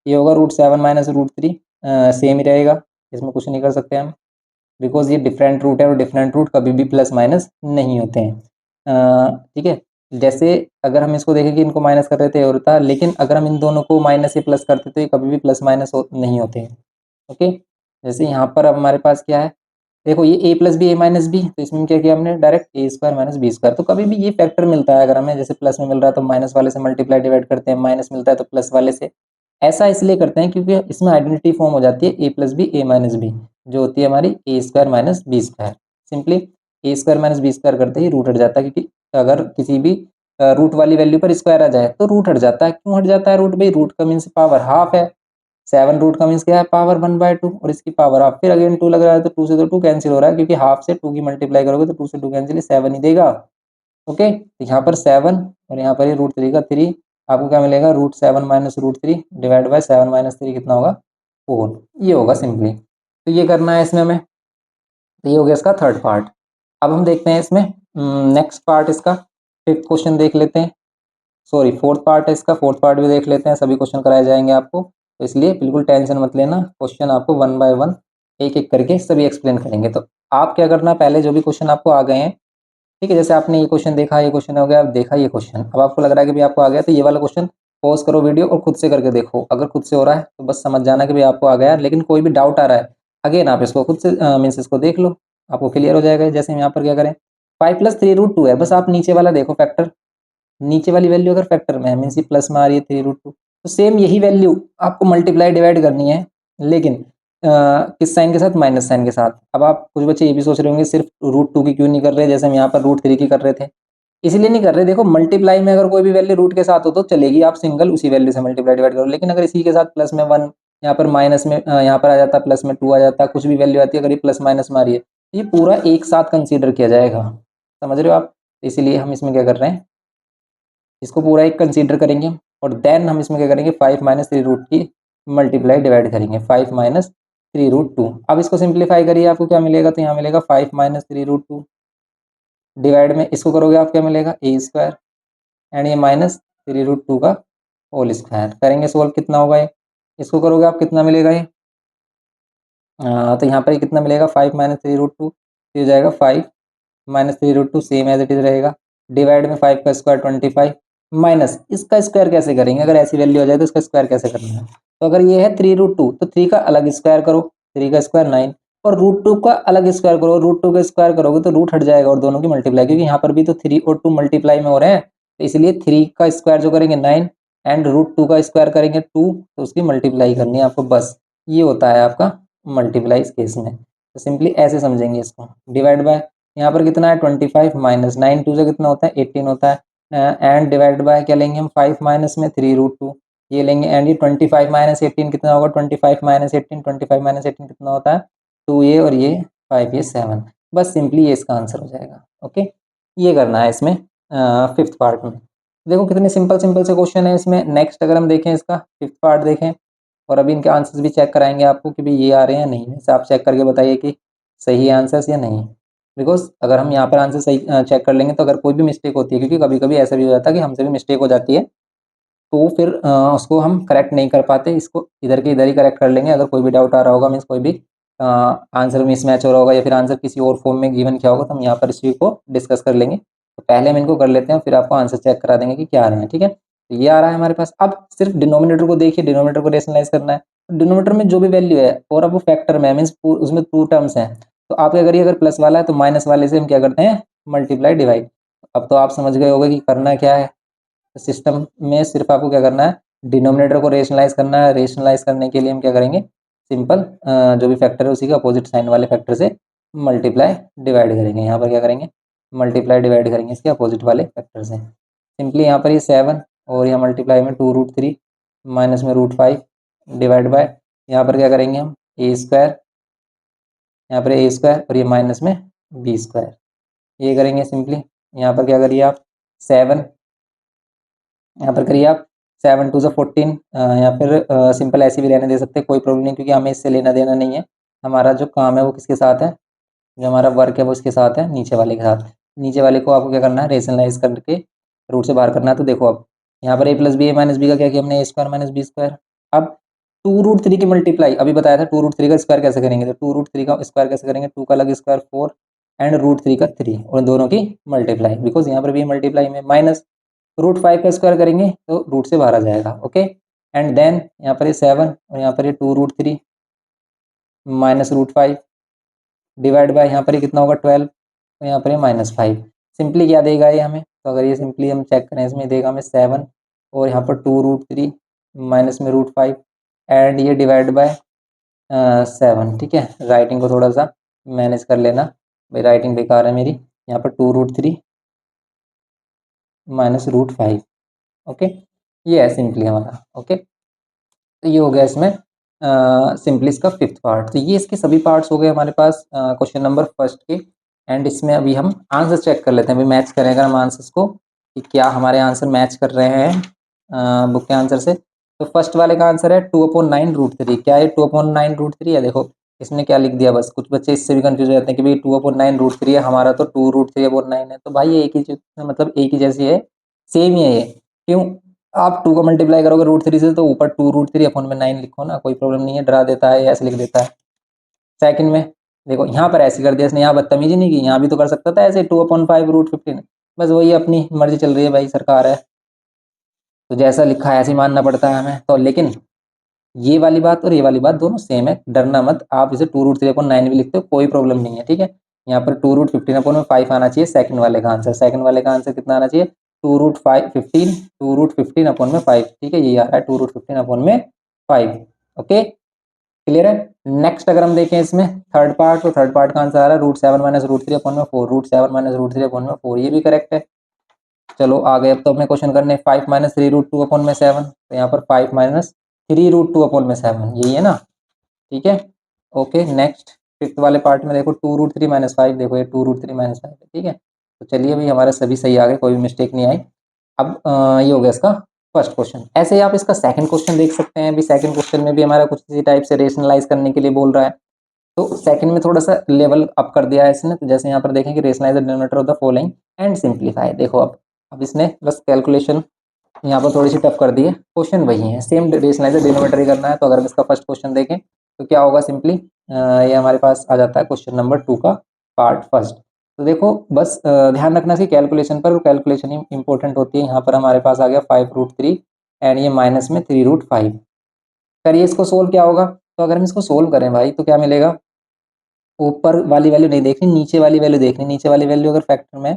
ये होगा √7 माइनस √3, सेम ही रहेगा, इसमें कुछ नहीं कर सकते हम, बिकॉज ये डिफरेंट रूट है, और डिफरेंट रूट कभी भी प्लस माइनस नहीं होते हैं, ठीक है। जैसे अगर हम इसको देखें कि इनको माइनस कर रहे थे और था, लेकिन अगर हम इन दोनों को माइनस से प्लस करते तो ये कभी भी प्लस माइनस नहीं होते हैं, ओके। जैसे यहाँ पर अब हमारे पास क्या है, देखो ये a plus B A minus B, तो इसमें क्या किया हमने direct A square minus B square. तो कभी भी ये फैक्टर मिलता है, अगर हमें जैसे प्लस में मिल रहा है तो माइनस वाले से मल्टीप्लाई डिवाइड करते हैं, माइनस मिलता है तो प्लस वाले से। ऐसा इसलिए करते हैं क्योंकि इसमें आइडेंटिटी फॉर्म हो जाती है A plus B A minus B, जो होती है हमारी A square minus B square. Simply A square minus B square करते ही रूट हट जाता है, क्योंकि अगर किसी भी रूट वाली वैल्यू पर स्क्वायर आ जाए तो रूट हट जाता है। क्यों हट जाता है रूट? भाई रूट का मीन्स पावर हाफ है, 7 रूट का मीन्स क्या है? पावर 1/2, और इसकी पावर हाफ। फिर अगेन 2 लग रहा है तो 2 से तो 2 कैंसिल हो रहा है, क्योंकि हाफ से 2 की मल्टीप्लाई करोगे तो 2 से 2 कैंसिल, 7 ही देगा। ओके, तो यहाँ पर 7 और यहाँ पर ये रूट 3 का 3, आपको क्या मिलेगा? Root 7 minus root 3 divide by 7 minus 3 कितना होगा? 4। ये होगा सिंपली। तो ये करना है इसमें हमें। तो ये हो गया इसका थर्ड पार्ट। अब हम देखते हैं इसमें नेक्स्ट पार्ट इसका, फिफ्थ क्वेश्चन देख लेते हैं। सॉरी, फोर्थ पार्ट है इसका, फोर्थ पार्ट भी देख लेते हैं। सभी क्वेश्चन कराए जाएंगे आपको, तो इसलिए बिल्कुल टेंशन मत लेना। क्वेश्चन आपको वन बाय वन एक एक करके सभी एक्सप्लेन करेंगे। तो आप क्या करना, पहले जो भी क्वेश्चन आपको आ गए हैं, ठीक है, जैसे आपने ये क्वेश्चन देखा, ये क्वेश्चन हो गया, अब देखा ये क्वेश्चन, अब आपको लग रहा है कि भाई आपको आ गया, तो ये वाला क्वेश्चन पॉज करो वीडियो और खुद से करके देखो। अगर खुद से हो रहा है तो बस समझ जाना कि भाई आपको आ गया, लेकिन कोई भी डाउट आ रहा है, अगेन आप इसको खुद से मीन्स इसको देख लो, आपको क्लियर हो जाएगा। जैसे हम यहाँ पर क्या करें, 5 + 3√2 है, बस आप नीचे वाला देखो फैक्टर, नीचे वाली वैल्यू अगर फैक्टर में है मीन्स ये प्लस में आ रही है 3√2, तो सेम यही वैल्यू आपको मल्टीप्लाई डिवाइड करनी है, लेकिन किस साइन के साथ? माइनस साइन के साथ। अब आप कुछ बच्चे ये भी सोच रहे होंगे सिर्फ √2 की क्यों नहीं कर रहे, जैसे हम यहाँ पर √3 की कर रहे थे। इसलिए नहीं कर रहे, देखो मल्टीप्लाई में अगर कोई भी वैल्यू रूट के साथ हो तो चलेगी, आप सिंगल उसी वैल्यू से मल्टीप्लाई डिवाइड करो। लेकिन अगर इसी के साथ प्लस में 1, यहाँ पर माइनस में यहाँ पर आ जाता, प्लस में 2 आ जाता, कुछ भी वैल्यू आती है, अगर ये प्लस माइनस में आ रही है, तो ये पूरा एक साथ कंसीडर किया जाएगा। समझ रहे हो आप? इसीलिए हम इसमें क्या कर रहे हैं, इसको पूरा एक कंसीडर करेंगे, और देन हम इसमें क्या करेंगे, 5 - 3 रूट की मल्टीप्लाई डिवाइड करेंगे, 5 - 3√2। अब इसको सिंप्लीफाई करिए, आपको क्या मिलेगा? तो यहाँ मिलेगा 5 - 3√2 डिवाइड में इसको करोगे आप क्या मिलेगा? ए स्क्वायर, एंड ये -3√2 का होल स्क्वायर। करेंगे सोल्व, कितना होगा ये? इसको करोगे आप कितना मिलेगा ये? तो यहाँ पर ये कितना मिलेगा? 5 - 3√2, ये हो जाएगा 5 - 3√2, सेम एज इट इज रहेगा, डिवाइड में 5 का स्क्वायर 25, माइनस इसका स्क्वायर कैसे करेंगे? अगर ऐसी वैल्यू आ जाए तो इसका स्क्वायर कैसे करना है? तो अगर ये है 3√2, तो 3 का अलग स्क्वायर करो, 3 का स्क्वायर 9, और √2 का अलग स्क्वायर करो, √2 का स्क्वायर करोगे तो रूट हट जाएगा, और दोनों की मल्टीप्लाई, क्योंकि यहाँ पर भी तो 3 और 2 मल्टीप्लाई में हो रहे हैं, तो इसलिए 3 का स्क्वायर जो करेंगे 9, एंड √2 का स्क्वायर करेंगे 2, तो उसकी मल्टीप्लाई करनी है आपको, बस ये होता है आपका मल्टीप्लाई इस केस में। तो सिंपली ऐसे समझेंगे इसको, डिवाइड बाय यहाँ पर कितना है 25, माइनस 9 2 से कितना होता है 18 होता है, एंड डिवाइड बाय क्या लेंगे हम 5 माइनस में 3√2 ये लेंगे, एंड ये 25 - 18 कितना होगा? 25 - 18, 25 - 18 कितना होता है? 2 ये और ये 5 ये 7। बस सिंपली ये इसका आंसर हो जाएगा। ओके, ये करना है इसमें फिफ्थ पार्ट में। देखो कितने सिंपल सिंपल से क्वेश्चन है इसमें। नेक्स्ट अगर हम देखें इसका फिफ्थ पार्ट देखें, और अभी इनके आंसर्स भी चेक कराएंगे आपको कि भाई ये आ रहे हैं या नहीं, वैसे आप चेक करके बताइए कि सही है आंसर्स या नहीं। बिकॉज अगर हम यहाँ पर आंसर सही चेक कर लेंगे तो अगर कोई भी मिस्टेक होती है, क्योंकि कभी कभी ऐसा भी हो जाता है कि हमसे भी मिस्टेक हो जाती है, तो फिर उसको हम करेक्ट नहीं कर पाते, इसको इधर के इधर ही करेक्ट कर लेंगे। अगर कोई भी डाउट आ रहा होगा, मीन्स कोई भी आंसर मिसमैच हो रहा होगा, या फिर आंसर किसी और फॉर्म में गिवन किया होगा, तो हम यहाँ पर इस चीज़ को डिस्कस कर लेंगे। तो पहले हम इनको कर लेते हैं, फिर आपको आंसर चेक करा देंगे कि क्या आ रहे हैं। ठीक है, तो ये आ रहा है हमारे पास। अब सिर्फ डिनोमिनेटर को देखिए, डिनोमिनेटर को रेशनलाइज करना है। डिनोमिनेटर में जो भी वैल्यू है, और अब वो फैक्टर में मीन्स उसमें 2 टर्म्स हैं, तो आप क्या करिए, अगर प्लस वाला है तो माइनस वाले से हम क्या करते हैं, मल्टीप्लाई डिवाइड। अब तो आप समझ गए होंगे कि करना क्या है। सिस्टम में सिर्फ आपको क्या करना है, डिनोमिनेटर को रेशनलाइज करना है। रेशनलाइज करने के लिए हम क्या करेंगे, सिंपल जो भी फैक्टर है उसी के अपोजिट साइन वाले फैक्टर से मल्टीप्लाई डिवाइड करेंगे। यहाँ पर क्या करेंगे, मल्टीप्लाई डिवाइड करेंगे इसके अपोजिट वाले फैक्टर से। सिंपली यहाँ पर ये 7, और यहाँ मल्टीप्लाई में 2√3 माइनस में √5 डिवाइड बाय, यहाँ पर क्या करेंगे हम, ए स्क्वायर, यहाँ पर ए स्क्वायर, और ये माइनस में बी स्क्वायर, ये करेंगे सिंपली। यहाँ पर क्या करिए आप, 7, यहाँ पर करिए आप 7 2 14, या फिर सिंपल ऐसे भी रहने दे सकते हैं, कोई प्रॉब्लम नहीं, क्योंकि हमें इससे लेना देना नहीं है। हमारा जो काम है वो किसके साथ है, जो हमारा वर्क है वो इसके साथ है, नीचे वाले के साथ। नीचे वाले को आपको क्या करना है, रेशनलाइज करके रूट से बाहर करना है। तो देखो अब यहाँ पर a + b a - b का क्या किया हमने, a square minus B square. अब 2√3 की मल्टीप्लाई अभी बताया था, 2√3 का स्क्वायर कैसे करेंगे, तो 2√3 का स्क्वायर कैसे करेंगे, 2 का अलग स्क्वायर 4, एंड √3 का 3, और दोनों की मल्टीप्लाई, बिकॉज यहाँ पर भी मल्टीप्लाई में माइनस √5 का स्क्वायर करेंगे तो रूट से बाहर आ जाएगा। ओके, एंड देन यहाँ पर ये 7, और यहाँ पर ये 2√3 माइनस √5, डिवाइड बाय यहाँ पर ये कितना होगा 12, तो यहाँ पर ये -5। सिंपली क्या देगा ये हमें, तो अगर ये सिंपली हम चेक करें इसमें देगा हमें 7 और यहाँ पर 2√3 माइनस में √5 एंड ये डिवाइड बाय 7। ठीक है, राइटिंग को थोड़ा सा मैनेज कर लेना भाई, राइटिंग बेकार है मेरी। यहाँ पर 2√3 माइनस √5। ओके, ये है सिंपली हमारा। ओके, तो ये हो गया इसमें सिंपली इसका फिफ्थ पार्ट। तो ये इसके सभी पार्ट्स हो गए हमारे पास क्वेश्चन नंबर फर्स्ट के। एंड इसमें अभी हम आंसर चेक कर लेते हैं, अभी मैच करेंगे हम आंसर्स को कि क्या हमारे आंसर मैच कर रहे हैं बुक के आंसर से। तो फर्स्ट वाले का आंसर है 2/9√3। क्या है 2/9√3 है? देखो इसने क्या लिख दिया, बस कुछ बच्चे इससे भी कंफ्यूज हो जाते हैं कि भाई 2/9√3 है, हमारा तो 2√3/9 है। तो भाई ये एक ही चीज, मतलब एक ही जैसी है, सेम ही है ये। क्यों? आप 2 को मल्टीप्लाई करोगे √3 से तो ऊपर 2√3/9 लिखो ना, कोई प्रॉब्लम नहीं है। डरा देता है ऐसे लिख देता है। सेकंड में देखो यहाँ पर ऐसे कर दिया इसने, यहाँ बदतमीजी नहीं की, यहाँ भी तो कर सकता था ऐसे 2/5√15। बस वही अपनी मर्जी चल रही है भाई, सरकार है तो जैसा लिखा है ऐसे ही मानना पड़ता है हमें। तो लेकिन ये वाली बात और ये वाली बात दोनों सेम है, डरना मत। आप इसे 2√3/9 भी लिखते हो, कोई प्रॉब्लम नहीं है। ठीक है, यहाँ पर 2√15/5 आना चाहिए सेकंड वाले का आंसर। सेकंड वाले का आंसर कितना आना चाहिए? 2√15/5। ठीक है, ये आ रहा है 2√15/5। ओके, क्लियर है। नेक्स्ट अगर हम देखें इसमें थर्ड पार्ट, तो थर्ड पार्ट का आंसर आ रहा है √7 माइनस √3/4। √7 माइनस √3/4 ये भी करेक्ट है। चलो आगे, अब तो अपने क्वेश्चन करने 5 माइनस 3√2/7। तो यहाँ पर 5 माइनस 3√2/7 यही है ना। ठीक है, ओके। नेक्स्ट फिफ्थ वाले पार्ट में देखो 2√3-5। देखो ये 2√3-5 है। ठीक है, तो चलिए भाई हमारे सभी सही आ गए, कोई भी मिस्टेक नहीं आई। अब ये हो गया इसका फर्स्ट क्वेश्चन। ऐसे ही आप इसका सेकंड क्वेश्चन देख सकते हैं। अभी सेकंड क्वेश्चन में भी हमारा कुछ इसी टाइप से रेशनलाइज करने के लिए बोल रहा है। तो सेकंड में थोड़ा सा लेवल अप कर दिया है इसने। तो जैसे यहाँ पर देखें कि rationalise the denominator of the following and simplify. देखो अब इसने बस कैलकुलेशन यहाँ पर थोड़ी सी टफ कर दी है। क्वेश्चन वही है, सेम रेशनलाइज द डिनोमिनेटर ही करना है। तो अगर हम इसका फर्स्ट क्वेश्चन देखें तो क्या होगा, सिंपली ये हमारे पास आ जाता है क्वेश्चन नंबर 2 का पार्ट फर्स्ट। तो देखो बस ध्यान रखना कि कैलकुलेशन पर, कैलकुलेशन ही इंपॉर्टेंट होती है। यहाँ पर हमारे पास आ गया 5√3 एंड ये माइनस में 3√5। करिए इसको सोल्व, क्या होगा। तो अगर हम इसको सोल्व करें भाई तो क्या मिलेगा, ऊपर वाली वैल्यू नहीं देखनी, नीचे वाली वैल्यू देखनी। नीचे वाली वैल्यू अगर फैक्टर में है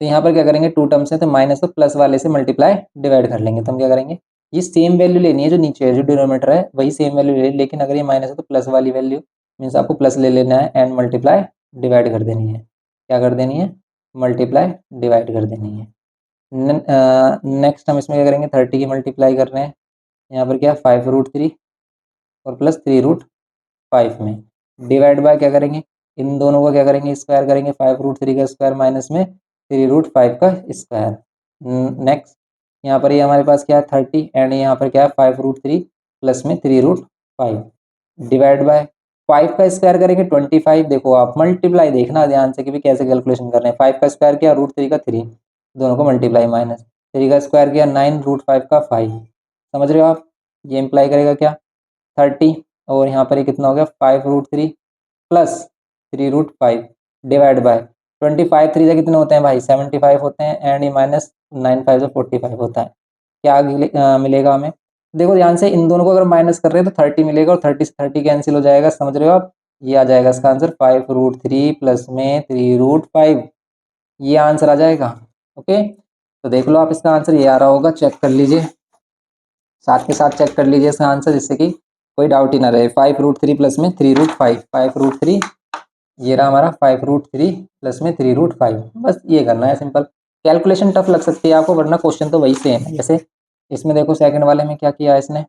तो यहाँ पर क्या करेंगे, 2 टर्म्स है तो माइनस तो प्लस वाले से मल्टीप्लाई डिवाइड कर लेंगे। तो हम क्या करेंगे, ये सेम वैल्यू लेनी है जो नीचे है, जो डिनोमिनेटर है वही सेम वैल्यू ले, लेकिन अगर ये माइनस है तो प्लस वाली वैल्यू मीन्स आपको प्लस ले लेना है एंड मल्टीप्लाई डिवाइड कर देनी है। क्या कर देनी है, मल्टीप्लाई डिवाइड कर देनी है। नेक्स्ट हम इसमें क्या करेंगे, 30 की मल्टीप्लाई कर रहे हैं। यहाँ पर क्या 5√3 और प्लस 3√5 में डिवाइड बाय क्या करेंगे, इन दोनों का क्या करेंगे, स्क्वायर करेंगे। 5√3 का स्क्वायर माइनस में 3√5 का स्क्वायर। नेक्स्ट यहाँ पर ये हमारे पास क्या है 30 एंड यहाँ पर क्या है 5√3 प्लस में 3√5 डिवाइड बाय 5 का स्क्वायर करेंगे 25। देखो आप मल्टीप्लाई देखना ध्यान से कि भी कैसे कैलकुलेशन कर रहे हैं। 5 का स्क्वायर किया √3 का 3, दोनों को मल्टीप्लाई, माइनस 3 का स्क्वायर किया 9 √5 का 5। समझ रहे हो आप, ये इम्प्लाई करेगा क्या 30 और यहाँ पर ये कितना हो गया 5√3 प्लस 3√5 डिवाइड बाय 25। 3 से कितने होते हैं भाई 75 होते हैं एंड ये माइनस 9 5 से 45 होता है। क्या मिलेगा हमें, देखो ध्यान से इन दोनों को अगर माइनस कर रहे हैं तो 30 मिलेगा और 30 से 30 कैंसिल हो जाएगा। समझ रहे हो आप, ये आ जाएगा इसका आंसर 5√3 प्लस में 3√5, ये आंसर आ जाएगा। ओके, तो देख लो आप इसका आंसर ये आ रहा होगा, चेक कर लीजिए, साथ के साथ चेक कर लीजिए इसका आंसर, जिससे कि कोई डाउट ही ना रहे। 5√3 प्लस में 3√5, 5√3 ये रहा हमारा 5√3 प्लस में 3√5। बस ये करना है सिंपल। कैलकुलेशन टफ लग सकती है आपको, वरना क्वेश्चन तो वही सेम है। जैसे इसमें देखो सेकंड वाले में क्या किया है इसने,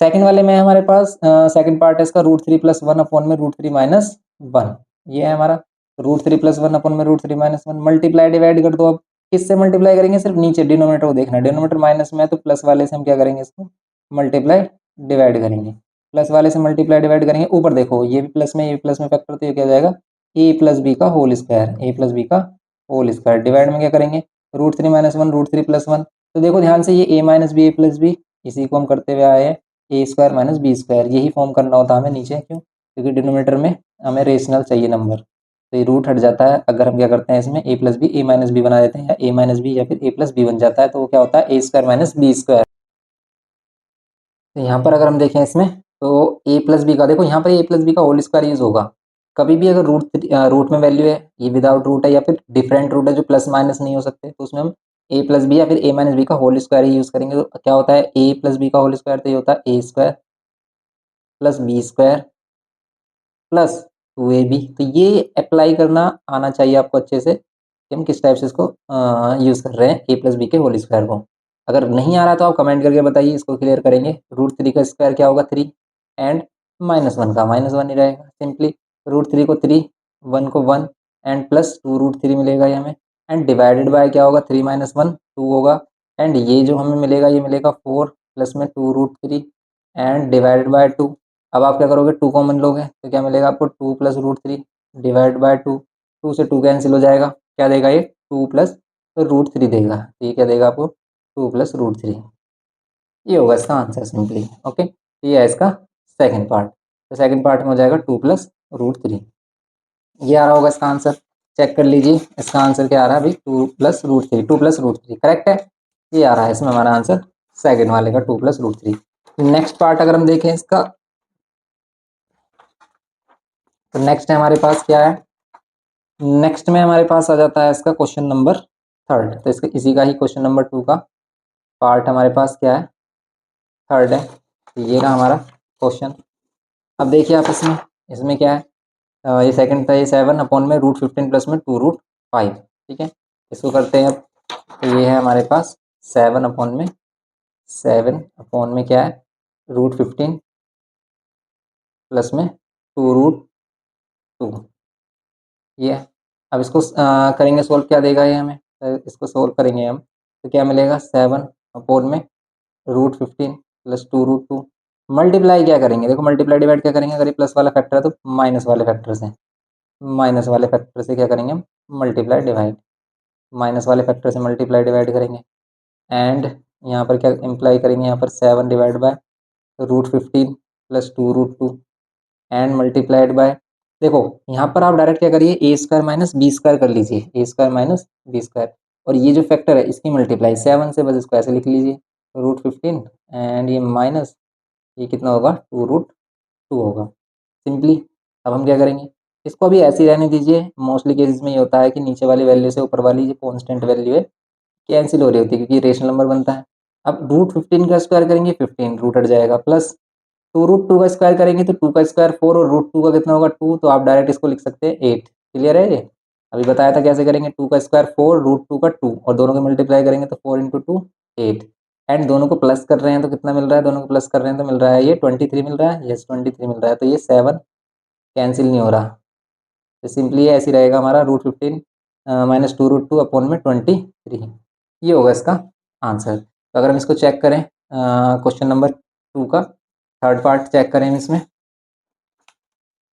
सेकंड वाले में हमारे पास सेकंड पार्ट है इसका √3 प्लस 1 अपॉन में √3 माइनस 1। ये है हमारा √3 प्लस 1 अपॉन में √3 माइनस 1। मल्टीप्लाई डिवाइड कर दो। अब किससे मल्टीप्लाई करेंगे, सिर्फ नीचे डिनोमिनेटर को देखना। डिनोमिनेटर माइनस में है तो प्लस वाले से हम क्या करेंगे, इसको मल्टीप्लाई डिवाइड करेंगे। प्लस वाले से मल्टीप्लाई डिवाइड करेंगे। ऊपर देखो ये भी प्लस में, ये भी प्लस में फैक्टर, तो ये क्या जाएगा ए प्लस बी का होल स्क्वायर, ए प्लस बी का होल स्क्वायर। डिवाइड में क्या करेंगे √3 माइनस 1 √3 प्लस 1। तो देखो ध्यान से ये ए माइनस बी ए प्लस बी, इसी को हम करते हुए आए हैं ए स्क्वायर माइनस बी स्क्वायर। यही फॉर्म करना होता है हमें नीचे, क्यों, क्योंकि डिनोमिनेटर में हमें रेशनल चाहिए नंबर। तो ये रूट हट जाता है अगर हम क्या करते हैं इसमें ए प्लस बी ए माइनस बी बना देते हैं, या ए माइनस बी या फिर ए प्लस बी बन जाता है। तो वो क्या होता है A square minus B square. तो यहाँ पर अगर हम देखें इसमें तो ए प्लस बी का देखो यहाँ पर ए प्लस बी का होल स्क्वायर यूज होगा। कभी भी अगर रूट में वैल्यू है, ये विदाउट रूट है या फिर डिफरेंट रूट है जो प्लस माइनस नहीं हो सकते, तो उसमें हम ए प्लस बी या फिर ए माइनस बी का होल स्क्वायर ही यूज करेंगे। तो क्या होता है ए प्लस बी का होल स्क्वायर, तो ये होता है A square plus B square plus 2ab। तो ये अप्लाई करना आना चाहिए आपको अच्छे से कि हम किस टाइप से इसको यूज़ कर रहे हैं ए प्लस बी के होल स्क्वायर को। अगर नहीं आ रहा तो आप कमेंट करके बताइए, इसको क्लियर करेंगे। रूट थ्री का स्क्वायर क्या होगा 3 एंड माइनस वन का माइनस वन ही रहेगा सिंपली। रूट थ्री को 3, वन को 1 एंड प्लस 2 रूट थ्री मिलेगा ये हमें। एंड डिवाइडेड बाय क्या होगा 3 माइनस वन 2 होगा। एंड ये जो हमें मिलेगा ये मिलेगा 4 प्लस में 2 root three and divided by 2। अब आप क्या करोगे 2 कॉमन लोगे तो क्या मिलेगा आपको 2 plus root three divide by 2। 2 से 2 कैंसिल हो जाएगा, क्या देगा ये 2 प्लस रूट थ्री देगा। तो ये क्या देगा आपको 2 प्लस रूट थ्री। ये होगा इसका आंसर सिंपली। ओके, तो ये है इसका सेकंड पार्ट। तो सेकंड पार्ट में हो जाएगा 2 प्लस रूट थ्री। ये आ रहा होगा इसका आंसर, चेक कर लीजिए इसका आंसर क्या आ रहा है अभी 2 plus root three. 2 plus root three correct है, ये आ रहा है इसमें हमारा आंसर सेकंड वाले का 2 plus root three. Next part अगर हम देखें इसका, तो नेक्स्ट है हमारे पास क्या है, नेक्स्ट में हमारे पास आ जाता है इसका क्वेश्चन नंबर थर्ड। तो इसका इसी का ही क्वेश्चन नंबर 2 का पार्ट हमारे पास क्या है, थर्ड है। तो ये रहा हमारा क्वेश्चन। अब देखिए आप इसमें, इसमें क्या है, ये सेकंड था, ये 7 अपॉन में रूट 15 प्लस में 2 रूट 5। ठीक है, इसको करते हैं अब। तो ये है हमारे पास 7 अपॉन में, 7 अपॉन में क्या है रूट 15 प्लस में 2 रूट 2। ये है। अब इसको करेंगे सोल्व, क्या देगा ये हमें, तो इसको सोल्व करेंगे हम तो क्या मिलेगा 7 अपॉन में रूट 15 प्लस 2 रूट 2। मल्टीप्लाई क्या करेंगे, देखो मल्टीप्लाई डिवाइड क्या करेंगे, अगर ये प्लस वाला फैक्टर है तो माइनस वाले फैक्टर से, माइनस वाले फैक्टर से क्या करेंगे हम मल्टीप्लाई डिवाइड, माइनस वाले फैक्टर से मल्टीप्लाई डिवाइड करेंगे। एंड यहाँ पर क्या इम्प्लाई करेंगे, यहाँ पर 7 divide by root 15 plus 2 root 2 and multiplied by, देखो यहाँ पर आप डायरेक्ट क्या करिए a square minus B square कर लीजिए, a square minus B square. और ये जो फैक्टर है इसकी मल्टीप्लाई 7 से बस इसको ऐसे लिख लीजिए रूट 15 एंड ये माइनस, ये कितना होगा 2 रूट 2 होगा सिंपली। अब हम क्या करेंगे, इसको अभी ऐसे ही रहने दीजिए। मोस्टली केसेस में ये होता है कि नीचे वाली वैल्यू से ऊपर वाली जो कॉन्स्टेंट वैल्यू है कैंसिल हो रही होती है क्योंकि रेशनल नंबर बनता है। अब रूट 15 का स्क्वायर करेंगे 15 रूट हट जाएगा, प्लस 2 रूट 2 का स्क्वायर करेंगे तो 2 का स्क्वायर 4 और रूट 2 का कितना होगा 2, तो आप डायरेक्ट इसको लिख सकते हैं 8। क्लियर है ये, अभी बताया था कैसे करेंगे, 2 का स्क्वायर 4 रूट 2 का 2 और दोनों को मल्टीप्लाई करेंगे तो 4 इंटू 2 8। एंड दोनों को प्लस कर रहे हैं तो कितना मिल रहा है, दोनों को प्लस कर रहे हैं तो मिल रहा है ये 23 मिल रहा है, यस 23 मिल रहा है। तो ये 7 कैंसिल नहीं हो रहा, तो सिंपली ऐसे रहेगा हमारा रूट 15 माइनस 2 रूट 2 अपॉन में 23। ये होगा इसका आंसर। तो अगर हम इसको चेक करें क्वेश्चन नंबर 2 का थर्ड पार्ट चेक करें इसमें,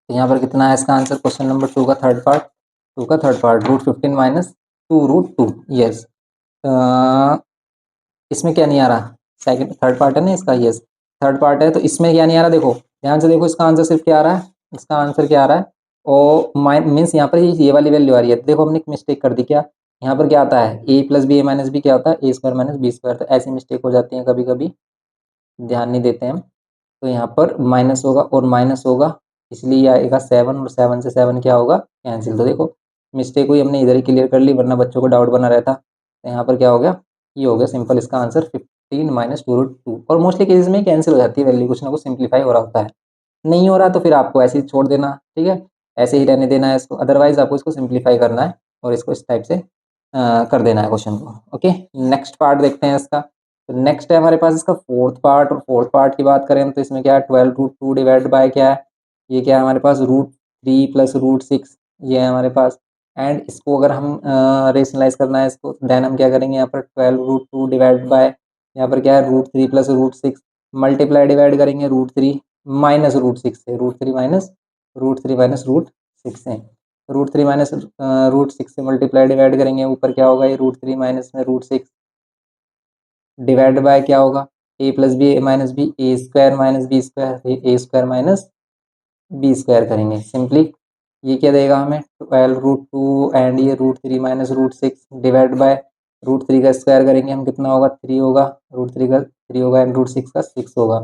तो यहाँ पर कितना है इसका आंसर क्वेश्चन नंबर 2 का थर्ड पार्ट, 2 का third part root 15 minus 2 root 2। Yes, इसमें क्या नहीं आ रहा, सेकंड थर्ड पार्ट है ना इसका, यस थर्ड पार्ट है, तो इसमें क्या नहीं आ रहा, देखो ध्यान से देखो इसका आंसर सिर्फ क्या आ रहा है, इसका आंसर क्या आ रहा है ओ मीन्स यहाँ पर ये वाली वैल्यू आ रही है। तो देखो हमने एक मिस्टेक कर दी, क्या यहाँ पर क्या आता है A plus B A minus B क्या होता है A square minus B square. तो ऐसी मिस्टेक हो जाती है कभी कभी, ध्यान नहीं देते हम। तो यहाँ पर माइनस होगा और माइनस होगा, इसलिए ये आएगा 7 और 7 से 7 क्या होगा कैंसिल। तो देखो मिस्टेक हुई, हमने इधर ही क्लियर कर ली वरना बच्चों को डाउट बना रहता। तो यहाँ पर क्या हो गया, ये हो गया सिंपल इसका आंसर 15 माइनस 2 रूट 2। और मोस्टली केसेस में कैंसिल हो जाती है वैल्यू, कुछ ना कुछ सिंप्लीफाई हो रहा होता है। नहीं हो रहा तो फिर आपको ऐसे ही छोड़ देना, ठीक है, ऐसे ही रहने देना है इसको, अदरवाइज आपको इसको सिंप्लीफाई करना है और इसको इस टाइप से कर देना है क्वेश्चन को। ओके, नेक्स्ट पार्ट देखते हैं इसका। तो नेक्स्ट है हमारे पास इसका फोर्थ पार्ट, और फोर्थ पार्ट की बात करें हम तो इसमें क्या है 12 रूट 2 डिवाइड बाय क्या है, ये क्या है हमारे पास रूट 3 प्लस रूट 6, ये है हमारे पास। एंड इसको अगर हम रेशनलाइज करना है इसको, देन हम क्या करेंगे यहाँ पर 12 रूट 2 डिवाइड बाय यहाँ पर क्या है root 3 plus root 6, multiply divide करेंगे रूट 3 माइनस रूट 6 से, रूट 3 माइनस रूट 6 से, रूट 3 माइनस रूट 6 से मल्टीप्लाई डिवाइड करेंगे, ऊपर क्या होगा ये रूट 3 माइनस में रूट 6 डिवाइड बाय क्या होगा a plus B A minus b, a square minus B square, a square minus B square करेंगे सिंपली। ये क्या देगा हमें 12 रूट 2 एंड ये root 3 minus root 6 divide by root 3 का स्क्वायर करेंगे हम, कितना होगा 3 होगा, रूट 3 का 3 होगा एंड रूट 6 का 6 होगा।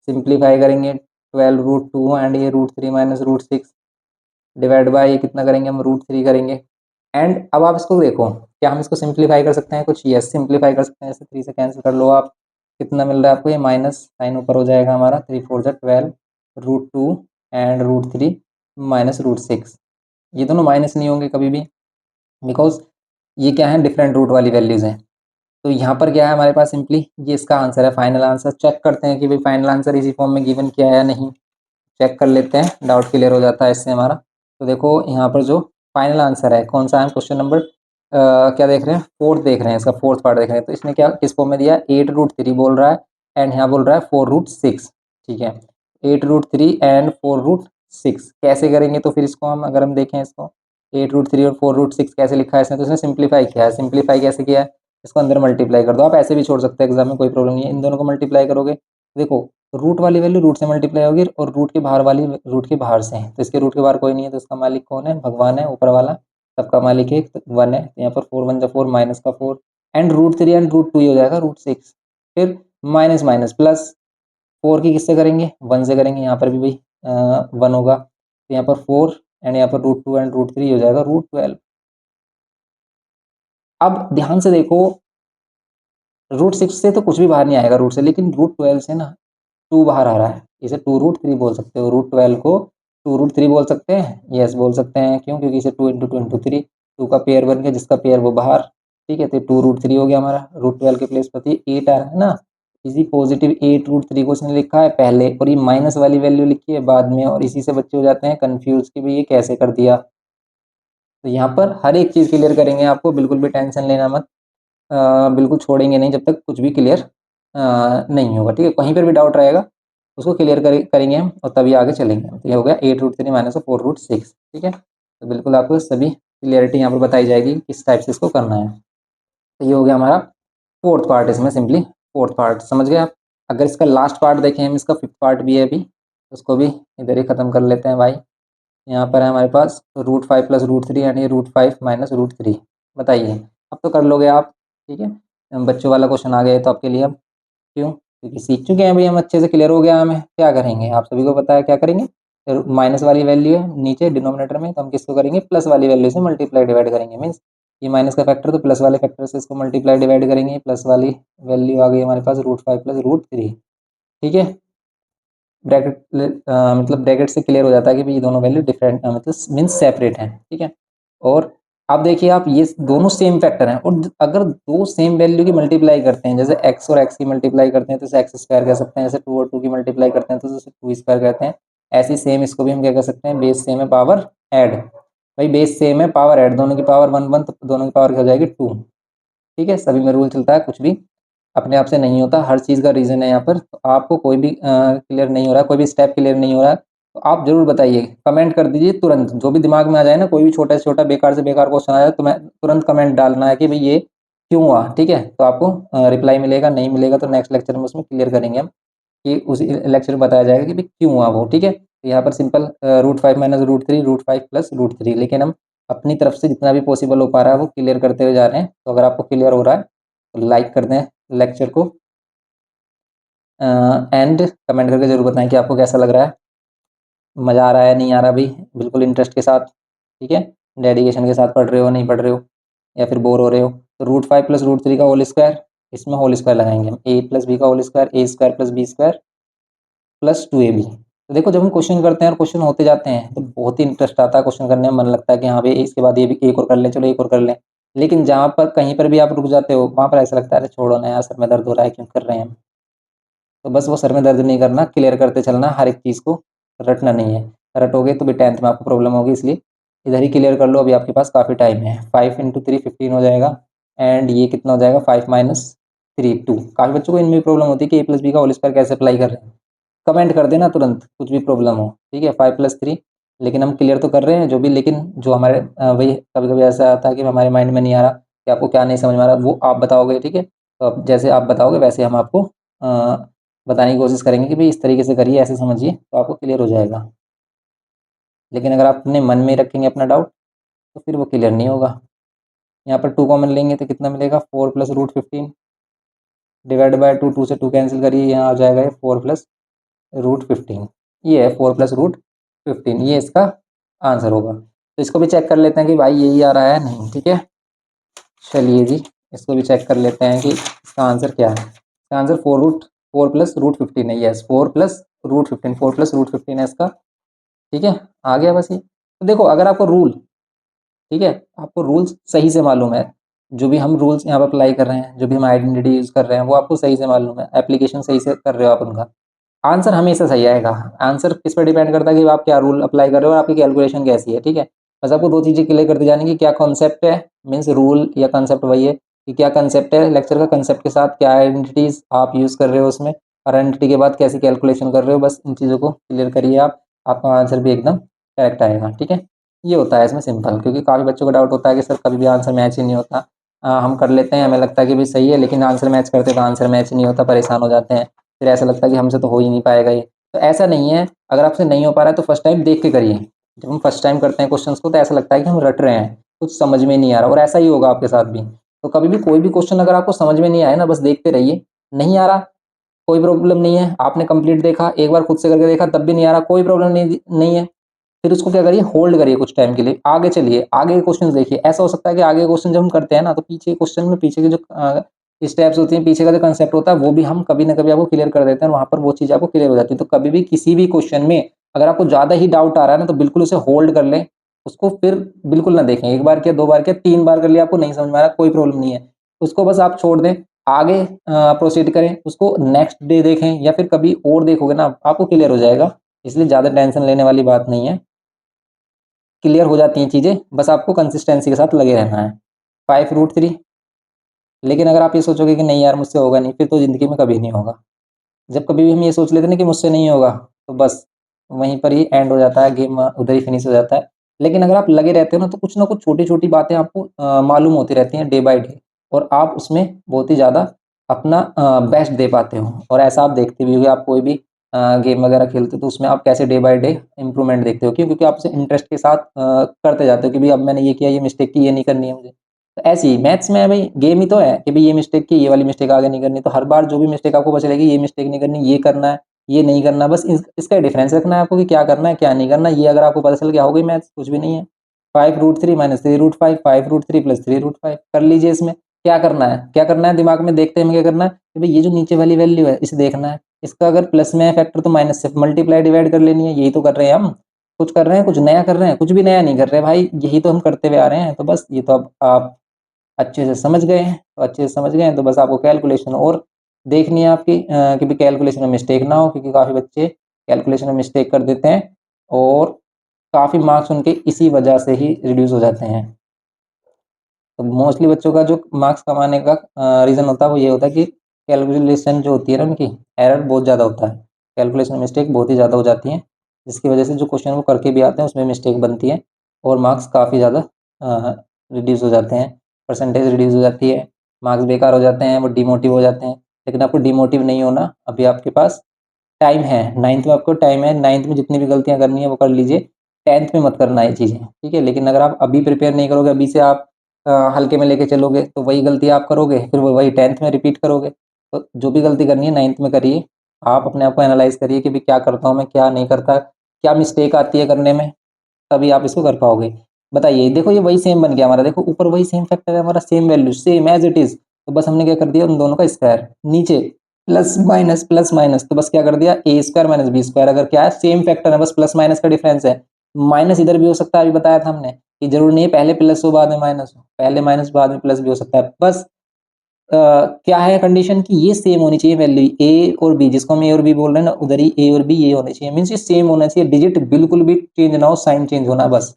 सिंप्लीफाई करेंगे 12√2 एंड ये √3 माइनस √6 डिवाइड बाय ये कितना करेंगे हम √3 करेंगे। एंड अब आप इसको देखो, क्या हम इसको सिंप्लीफाई कर सकते हैं कुछ? यस, सिंप्लीफाई कर सकते हैं। जैसे 3 से कैंसिल कर लो आप, कितना मिल रहा है आपको? ये माइनस साइन ऊपर हो जाएगा हमारा, 3 4 जा 12√2 एंड √3 माइनस √6। ये दोनों माइनस नहीं होंगे कभी भी, बिकॉज ये क्या है, डिफरेंट रूट वाली वैल्यूज हैं। तो यहाँ पर क्या है हमारे पास, सिंपली ये इसका आंसर है, फाइनल आंसर। चेक करते हैं कि भाई फाइनल आंसर इसी फॉर्म में गिवन किया है या नहीं, चेक कर लेते हैं, डाउट क्लियर हो जाता है इससे हमारा। तो देखो यहाँ पर जो फाइनल आंसर है कौन सा है, क्वेश्चन नंबर क्या देख रहे हैं, फोर्थ देख रहे हैं, इसका फोर्थ पार्ट देख रहे हैं। तो इसने क्या किस फॉर्म में दिया, 8√3 बोल रहा है एंड यहाँ बोल रहा है 4√6। ठीक है, 8√3 एंड 4√6 कैसे करेंगे? तो फिर इसको हम अगर हम देखें, इसको 8√3 और 4√6 कैसे लिखा है इसने, तो इसने सिंप्लीफाई किया है। सिंप्लीफाई कैसे किया है, इसको अंदर मल्टीप्लाई कर दो। आप ऐसे भी छोड़ सकते हैं एग्जाम में, कोई प्रॉब्लम नहीं है। इन दोनों को मल्टीप्लाई करोगे, देखो रूट वाली वैल्यू रूट से मल्टीप्लाई होगी और रूट के बाहर वाली रूट के बाहर से है। तो इसके रूट के बाहर कोई नहीं है, तो इसका मालिक कौन है? भगवान है, ऊपर वाला, सबका मालिक एक 1 है। तो यहाँ पर 4 1 जा 4 माइनस का 4 एंड √3 एंड √2 ही हो जाएगा √6। फिर माइनस माइनस प्लस, 4 की किससे करेंगे? 1 से करेंगे। यहाँ पर भी भाई 1 होगा, तो यहाँ पर 4 एंड यहाँ पर √2 एंड √3 हो जाएगा √12। अब ध्यान से देखो, √6 से तो कुछ भी बाहर नहीं आएगा रूट से, लेकिन √12 से ना 2 बाहर आ रहा है। इसे 2√3 बोल सकते हो, √12 को 2√3 बोल सकते हैं। यस, बोल सकते हैं। क्यों? क्योंकि इसे 2 इंटू 2 इंटू 3, 2 का पेयर बन गया, जिसका पेयर वो बाहर। ठीक है, तो 2√3 हो गया हमारा। √12 के प्लेस पर 8 आ रहा है ना, इसी पॉजिटिव 8√3 को इसने लिखा है पहले, और ये माइनस वाली वैल्यू लिखी है बाद में, और इसी से बच्चे हो जाते हैं कंफ्यूज कि भाई ये कैसे कर दिया। तो यहाँ पर हर एक चीज़ क्लियर करेंगे आपको, बिल्कुल भी टेंशन लेना मत। बिल्कुल छोड़ेंगे नहीं जब तक कुछ भी क्लियर नहीं होगा। ठीक है, कहीं पर भी डाउट रहेगा उसको क्लियर करेंगे हम, और तभी आगे चलेंगे। तो ये हो गया 8√3 माइनस 4√6। ठीक है, तो बिल्कुल आपको सभी क्लियरिटी यहाँ पर बताई जाएगी किस टाइप से इसको करना है। तो ये हो गया हमारा फोर्थ पार्ट, इसमें सिंपली फोर्थ पार्ट समझ गए आप। अगर इसका लास्ट पार्ट देखें हम, इसका फिफ्थ पार्ट भी है अभी, उसको भी इधर ही ख़त्म कर लेते हैं भाई। यहाँ पर है हमारे पास √5 प्लस √3 यानी √5 माइनस √3। बताइए, अब तो कर लोगे आप। ठीक है, बच्चों वाला क्वेश्चन आ गया तो आपके लिए अब। क्यों? क्योंकि सीख चुके हैं भाई हम, अच्छे से क्लियर हो गया हमें। क्या करेंगे, आप सभी को पता है क्या करेंगे। माइनस वाली वैल्यू है नीचे डिनोमिनेटर में, तो हम किसको करेंगे? प्लस वाली वैल्यू से मल्टीप्लाई डिवाइड करेंगे। मीन्स ये माइनस का फैक्टर, तो प्लस वाले फैक्टर से इसको मल्टीप्लाई डिवाइड करेंगे। प्लस वाली वैल्यू आ गई हमारे पास √5 प्लस √3। ठीक है, ब्रैकेट मतलब ब्रैकेट से क्लियर हो जाता है कि भाई ये दोनों वैल्यू डिफरेंट मतलब मीन्स सेपरेट हैं। ठीक है, और अब देखिए आप, ये दोनों सेम फैक्टर हैं, और अगर दो सेम वैल्यू की मल्टीप्लाई करते हैं, जैसे x और x की मल्टीप्लाई करते हैं तो इसे एक्स स्क्वायर कह सकते हैं, जैसे 2 और 2 की मल्टीप्लाई करते हैं तो इसे 2 स्क्वायर कहते हैं। ऐसे सेम इसको भी हम क्या कह सकते हैं, बेस सेम है पावर ऐड। भाई बेस सेम है पावर ऐड, दोनों की पावर 1 1, तो दोनों की पावर क्या हो जाएगी 2। ठीक है, सभी में रूल चलता है, कुछ भी अपने आप से नहीं होता, हर चीज़ का रीज़न है यहाँ पर। तो आपको कोई भी क्लियर नहीं हो रहा है, कोई भी स्टेप क्लियर नहीं हो रहा है, तो आप ज़रूर बताइए, कमेंट कर दीजिए तुरंत। जो भी दिमाग में आ जाए ना, कोई भी छोटा से छोटा बेकार से बेकार क्वेश्चन आ जाए, तो मैं तुरंत कमेंट डालना है कि भाई ये क्यों हुआ। ठीक है, तो आपको रिप्लाई मिलेगा, नहीं मिलेगा तो नेक्स्ट लेक्चर में उसमें क्लियर करेंगे हम, कि उस लेक्चर में बताया जाएगा कि भाई क्यों हुआ वो। ठीक है, तो यहाँ पर सिंपल √5 माइनस √3, √5 प्लस √3, लेकिन हम अपनी तरफ से जितना भी पॉसिबल हो पा रहा है वो क्लियर करते हुए जा रहे हैं। तो अगर आपको क्लियर हो रहा है तो लाइक कर दें लेक्चर को, एंड कमेंट करके ज़रूर बताएं कि आपको कैसा लग रहा है, मज़ा आ रहा है नहीं आ रहा भाई, बिल्कुल इंटरेस्ट के साथ। ठीक है, डेडिकेशन के साथ पढ़ रहे हो नहीं पढ़ रहे हो, या फिर बोर हो रहे हो। तो √5 प्लस √3 का होल स्क्वायर, इसमें होल स्क्वायर लगाएंगे हम, a प्लस बी का whole square, a square plus B square plus 2ab। तो देखो, जब हम क्वेश्चन करते हैं और क्वेश्चन होते जाते हैं तो बहुत ही इंटरेस्ट आता है क्वेश्चन करने में, मन लगता है कि हाँ भाई इसके बाद ये भी एक और कर लें, चलो एक और कर लें। लेकिन जहाँ पर कहीं पर भी आप रुक जाते हो, वहाँ पर ऐसा लगता है अरे छोड़ो ना यार, सर में दर्द हो रहा है, क्यों कर रहे हैं हम। तो बस वो सर में दर्द नहीं करना, क्लियर करते चलना, हर एक चीज़ को रटना नहीं है। रटोगे तो भी 10th में आपको प्रॉब्लम होगी, इसलिए इधर ही क्लियर कर लो, अभी आपके पास काफ़ी टाइम है। 5 इंटू 3 15 हो जाएगा, एंड ये कितना हो जाएगा 5 माइनस 3 2। काफ़ी बच्चों को इनमें प्रॉब्लम होती है कि a प्लस बी का होल स्क्वायर कैसे अप्लाई कर रहे हैं। कमेंट कर देना तुरंत, कुछ भी प्रॉब्लम हो। ठीक है, 5 प्लस 3, लेकिन हम क्लियर तो कर रहे हैं जो भी, लेकिन जो हमारे वही कभी कभी ऐसा आता है कि हमारे माइंड में नहीं आ रहा कि आपको क्या नहीं समझ में आ रहा, वो आप बताओगे। ठीक है, तो अब जैसे आप बताओगे वैसे हम आपको बताने की कोशिश करेंगे कि भाई इस तरीके से करिए, ऐसे समझिए, तो आपको क्लियर हो जाएगा। लेकिन अगर आप अपने मन में रखेंगे अपना डाउट, तो फिर वो क्लियर नहीं होगा। यहाँ पर 2 कॉमन लेंगे तो कितना मिलेगा, 4 प्लस √15 डिवाइड बाय 2, 2 से 2 कैंसिल करिए, यहाँ आ जाएगा ये 4 प्लस √15। ये है 4 प्लस रूट 15, ये इसका आंसर होगा। तो इसको भी चेक कर लेते हैं कि भाई यही आ रहा है नहीं, ठीक है। चलिए जी, इसको भी चेक कर लेते हैं कि इसका आंसर क्या है। इसका आंसर 4 प्लस रूट 15 है। Yes, 4 plus root 15, 4 plus root 15 है इसका, ठीक है। आ गया बस ये। तो देखो अगर आपको रूल, ठीक है, आपको रूल्स सही से मालूम है, जो भी हम रूल्स यहाँ पर अप्लाई कर रहे हैं, जो भी हम आइडेंटिटी यूज कर रहे हैं, वो आपको सही से मालूम है, एप्लीकेशन सही से कर रहे हो आप उनका, आंसर हमेशा सही आएगा। आंसर किस पर डिपेंड करता है कि आप क्या रूल अप्लाई कर रहे हो और आपकी कैलकुलेशन कैसी है, ठीक है। बस आपको दो चीज़ें क्लियर करती जानी कि क्या कॉन्सेप्ट है, मीन्स रूल या कॉन्सेप्ट वही है कि क्या कॉन्सेप्ट है लेक्चर का, कॉन्सेप्ट के साथ क्या आइडेंटिटीज आप यूज़ कर रहे हो उसमें, और आइडेंटिटी के बाद कैसी कैलकुलेशन कर रहे हो। बस इन चीज़ों को क्लियर करिए आप, आपका आंसर भी एकदम करेक्ट आएगा, ठीक है। ये होता है इसमें सिंपल, क्योंकि काफ़ी बच्चों का डाउट होता है कि सर कभी भी आंसर मैच ही नहीं होता। हम कर लेते हैं, हमें लगता है कि भी सही है, लेकिन आंसर मैच करते तो आंसर मैच नहीं होता, परेशान हो जाते हैं, फिर ऐसा लगता है कि हमसे तो हो ही नहीं पाएगा ये। तो ऐसा नहीं है, अगर आपसे नहीं हो पा रहा है तो फर्स्ट टाइम देख के करिए। जब हम फर्स्ट टाइम करते हैं क्वेश्चंस को तो ऐसा लगता है कि हम रट रहे हैं, कुछ समझ में नहीं आ रहा, और ऐसा ही होगा आपके साथ भी। तो कभी भी कोई भी क्वेश्चन अगर आपको समझ में नहीं आए ना, बस देखते रहिए। नहीं आ रहा, कोई प्रॉब्लम नहीं है, आपने कंप्लीट देखा, एक बार खुद से करके देखा तब भी नहीं आ रहा, कोई प्रॉब्लम नहीं है। फिर उसको क्या करिए, होल्ड करिए कुछ टाइम के लिए, आगे चलिए, आगे के क्वेश्चन देखिए। ऐसा हो सकता है कि आगे क्वेश्चन जब हम करते हैं ना, तो पीछे क्वेश्चन में पीछे के जो स्टेप्स होती हैं, पीछे का जो कंसेप्ट होता है, वो भी हम कभी ना कभी आपको क्लियर कर देते हैं, वहां पर वो चीज़ आपको क्लियर हो जाती है। तो कभी भी किसी भी क्वेश्चन में अगर आपको ज़्यादा ही डाउट आ रहा है ना, तो बिल्कुल उसे होल्ड कर लें, उसको फिर बिल्कुल ना देखें। एक बार किया, दो बार किया, 3 बार कर लिया, आपको नहीं समझ में आ रहा, कोई प्रॉब्लम नहीं है, उसको बस आप छोड़ दें, आगे प्रोसीड करें, उसको नेक्स्ट डे देखें या फिर कभी और देखोगे ना, आपको क्लियर हो जाएगा। इसलिए ज़्यादा टेंशन लेने वाली बात नहीं है, क्लियर हो जाती हैं चीज़ें, बस आपको कंसिस्टेंसी के साथ लगे रहना है। 5√3, लेकिन अगर आप ये सोचोगे कि नहीं यार मुझसे होगा नहीं, फिर तो ज़िंदगी में कभी नहीं होगा। जब कभी भी हम ये सोच लेते हैं ना कि मुझसे नहीं होगा, तो बस वहीं पर ही एंड हो जाता है, गेम उधर ही फिनिश हो जाता है। लेकिन अगर आप लगे रहते हो ना, तो कुछ ना कुछ छोटी-छोटी बातें आपको मालूम होती रहती हैं डे बाय डे, और आप उसमें बहुत ही ज़्यादा अपना बेस्ट दे पाते हो। और ऐसा आप देखते भी होंगे, आप कोई भी गेम वगैरह खेलते हो तो उसमें आप कैसे डे बाय डे इम्प्रूवमेंट देखते हो, क्यों? क्योंकि आप उसे इंटरेस्ट के साथ करते जाते हो कि भई अब मैंने ये किया, ये मिस्टेक की, ये नहीं करनी है मुझे। तो ऐसे ही मैथ्स में भाई गेम ही तो है कि भाई ये मिस्टेक की, ये वाली मिस्टेक आगे नहीं करनी। तो हर बार जो भी मिस्टेक आपको पता चलेगी, ये मिस्टेक नहीं करनी, ये करना है, ये नहीं करना, बस इसका डिफरेंस रखना है आपको कि क्या करना है, क्या नहीं करना। ये अगर आपको पता चल गया, हो गई मैथ्स, कुछ भी नहीं है। 5√3 माइनस 3√5, 5√3 प्लस 3√5 कर लीजिए। इसमें क्या करना है, क्या करना है, दिमाग में देखते हैं क्या करना है कि भाई ये जो नीचे वाली वैल्यू है इसे देखना है, इसका अगर प्लस में है फैक्टर तो माइनस से मल्टीप्लाई डिवाइड कर लेनी है। यही तो कर रहे हैं हम, कुछ कर रहे हैं, कुछ नया कर रहे हैं? कुछ भी नया नहीं कर रहे भाई, यही तो हम करते हुए आ रहे हैं। तो बस ये तो अब आप अच्छे से समझ गए हैं, तो अच्छे से समझ गए हैं तो बस आपको कैलकुलेशन और देखनी है आपकी कि भी कैलकुलेशन में मिस्टेक ना हो, क्योंकि काफ़ी बच्चे कैलकुलेशन में मिस्टेक कर देते हैं और काफ़ी मार्क्स उनके इसी वजह से ही रिड्यूस हो जाते हैं। तो मोस्टली बच्चों का जो मार्क्स कम आने का रीज़न होता है वो ये होता है कि कैलकुलेशन जो होती है ना उनकी, एरर बहुत ज़्यादा होता है। कैलकुलेशन मिस्टेक बहुत ही ज़्यादा हो जाती हैं, जिसकी वजह से जो क्वेश्चन वो करके भी आते हैं उसमें मिस्टेक बनती है और मार्क्स काफ़ी ज़्यादा रिड्यूस हो जाते हैं, परसेंटेज रिड्यूस हो जाती है, मार्क्स बेकार हो जाते हैं, वो डिमोटिव हो जाते हैं। लेकिन आपको डिमोटिव नहीं होना, अभी आपके पास टाइम है, 9th में आपको टाइम है, 9th में जितनी भी गलतियाँ करनी है वो कर लीजिए, 10th में मत करना ये चीज़ें, ठीक है? लेकिन अगर आप अभी प्रिपेयर नहीं करोगे, अभी से आप हल्के में लेके चलोगे, तो वही गलती आप करोगे, फिर वो वही 10th में रिपीट करोगे। तो जो भी गलती करनी है 9th में करिए, आप अपने आप को एनालाइज़ करिए कि भई क्या करता हूँ मैं, क्या नहीं करता, क्या मिस्टेक आती है करने में, तभी आप इसको कर पाओगे। बताइए, देखो ये वही सेम बन गया हमारा, देखो ऊपर वही सेम फैक्टर है हमारा, same value, same as it is. तो बस हमने क्या कर दिया, उन दोनों का स्क्वायर, नीचे प्लस माइनस, तो बस क्या कर दिया, ए स्क्वायर माइनस बी स्क्वायर। अगर क्या है, सेम फैक्टर है, बस प्लस माइनस का डिफरेंस है। माइनस इधर भी हो सकता है, अभी बताया था हमने कि जरूरी नहीं है पहले प्लस हो बाद में माइनस हो, पहले माइनस बाद में प्लस भी हो सकता है। बस क्या है कंडीशन कि ये सेम होनी चाहिए वैल्यू, ए और बी, जिसको हम ए और बी बोल रहे हैं ना, उधर ही ए और बी ये होने चाहिए, मीन्स ये सेम होना चाहिए, डिजिट बिल्कुल भी चेंज ना हो, साइन चेंज होना बस।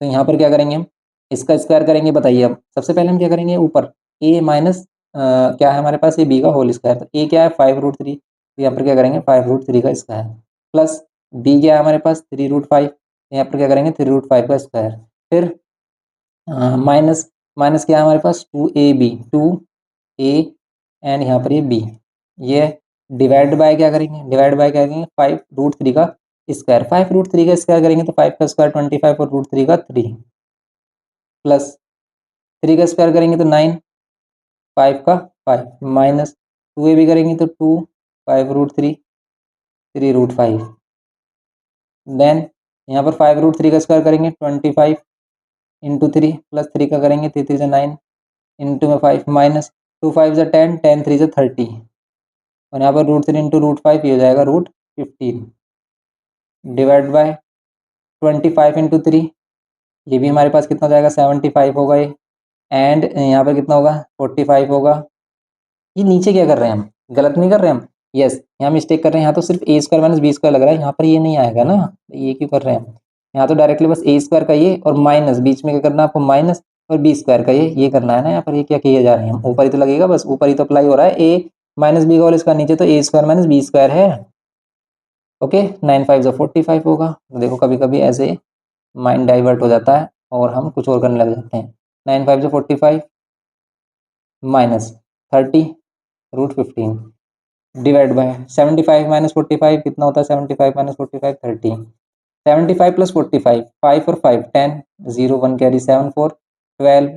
तो यहाँ पर क्या करेंगे हम, इसका स्क्वायर करेंगे। बताइए अब सबसे पहले हम क्या करेंगे, ऊपर ए माइनस क्या है हमारे पास, ये बी का होल स्क्वायर, तो ए क्या है 5√3, तो यहाँ पर क्या करेंगे 5√3 का स्क्वायर, प्लस बी क्या है हमारे पास 3√5, यहाँ पर क्या करेंगे 3√5 का स्क्वायर, फिर माइनस माइनस क्या है हमारे पास 2ab, 2a एंड यहाँ पर ये b, ये डिवाइड बाय क्या करेंगे, डिवाइड बाय क्या करेंगे 5√3 का स्क्वायर, 5√3 का स्क्वायर करेंगे तो 5 का स्क्वायर 25 और √3 का 3, प्लस 3 का स्क्वायर करेंगे तो 9, 5 का 5, माइनस 2a भी करेंगे तो 2, 5√3, 3√5, देन यहाँ पर 5√3 का स्क्वायर करेंगे 25 इंटू 3 प्लस 3 का करेंगे 3 3 9 इंटू में 5 माइनस 2 5 10 10 3 30 और यहाँ पर √3 इंटू √5 ये हो जाएगा √15 डिवाइड बाय 25 इंटू 3 ये भी हमारे पास कितना हो जाएगा 75 होगा ये एंड यहाँ पर कितना होगा 45 होगा। ये नीचे क्या कर रहे हैं हम गलत नहीं कर रहे हैं हम यस यहाँ मिस्टेक कर रहे हैं यहाँ तो सिर्फ ए स्क्वायर माइनस बी स्क्वायर लग रहा है यहाँ पर ये नहीं आएगा ना ये क्यों कर रहे हैं हम यहाँ तो डायरेक्टली बस ए स्क्वायर का ये और माइनस बीच में क्या करना है आपको माइनस और बी स्क्वायर का ये करना है ना यहाँ पर ये क्या किए जा रहे हैं हम ऊपर ही तो लगेगा बस ऊपर ही तो अप्लाई हो रहा है ए माइनस बी का होल स्क्वायर नीचे तो ए स्क्वायर माइनस बी स्क्वायर है ओके 9 5 45 होगा तो देखो कभी कभी ऐसे माइंड डाइवर्ट हो जाता है और हम कुछ और करने लग जाते हैं 9 5 45 माइनस 30√15 डिवाइड बाय 75 माइनस 45 कितना होता है 75 माइनस 45 30 75 प्लस 45 5 और 5 10 0 1 कैरी 7 4 12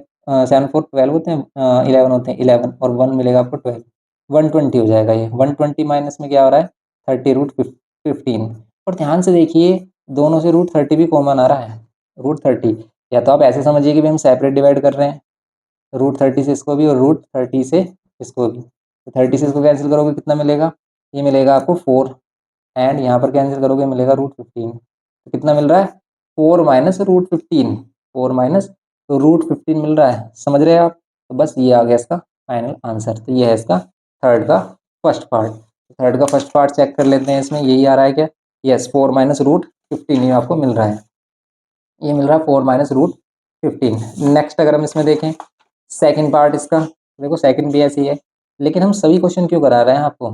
7 4 12 होते हैं 11 होते हैं 11 और 1 मिलेगा आपको 12 120 हो जाएगा ये 120 माइनस में क्या हो रहा है 30√15 और ध्यान से देखिए दोनों से √30 भी कॉमन आ रहा है √30 या तो आप ऐसे समझिए कि भाई हम सेपरेट डिवाइड कर रहे हैं √30 से इसको भी और √30 से इसको भी तो 30 से इसको कैंसिल करोगे कितना मिलेगा ये मिलेगा आपको 4 एंड यहाँ पर कैंसिल करोगे मिलेगा √15 तो कितना मिल रहा है 4 माइनस √15 4 माइनस तो √15 मिल रहा है समझ रहे हैं आप तो बस ये आ गया इसका फाइनल आंसर तो ये है इसका थर्ड का फर्स्ट पार्ट चेक कर लेते हैं इसमें यही आ रहा है क्या यस 4 माइनस √15 ये आपको मिल रहा है ये मिल रहा है 4 माइनस √15 नेक्स्ट अगर हम इसमें देखें सेकंड पार्ट इसका देखो सेकंड भी ऐसी है लेकिन हम सभी क्वेश्चन क्यों करा रहे हैं आपको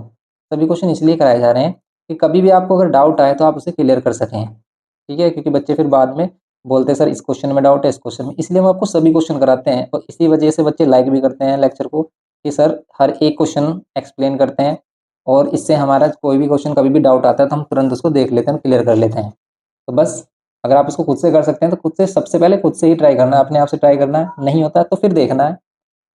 सभी क्वेश्चन इसलिए कराए जा रहे हैं कि कभी भी आपको अगर डाउट आए तो आप उसे क्लियर कर सकें ठीक है क्योंकि बच्चे फिर बाद में बोलते हैं सर इस क्वेश्चन में डाउट है इस क्वेश्चन में इसलिए हम आपको सभी क्वेश्चन कराते हैं और इसी वजह से बच्चे लाइक भी करते हैं लेक्चर को कि सर हर एक क्वेश्चन एक्सप्लेन करते हैं और इससे हमारा कोई भी क्वेश्चन कभी भी डाउट आता है तो हम तुरंत उसको देख लेते हैं क्लियर कर लेते हैं तो बस अगर आप इसको खुद से कर सकते हैं तो खुद से सबसे पहले खुद से ही ट्राई करना है अपने आप से ट्राई करना है नहीं होता है तो फिर देखना है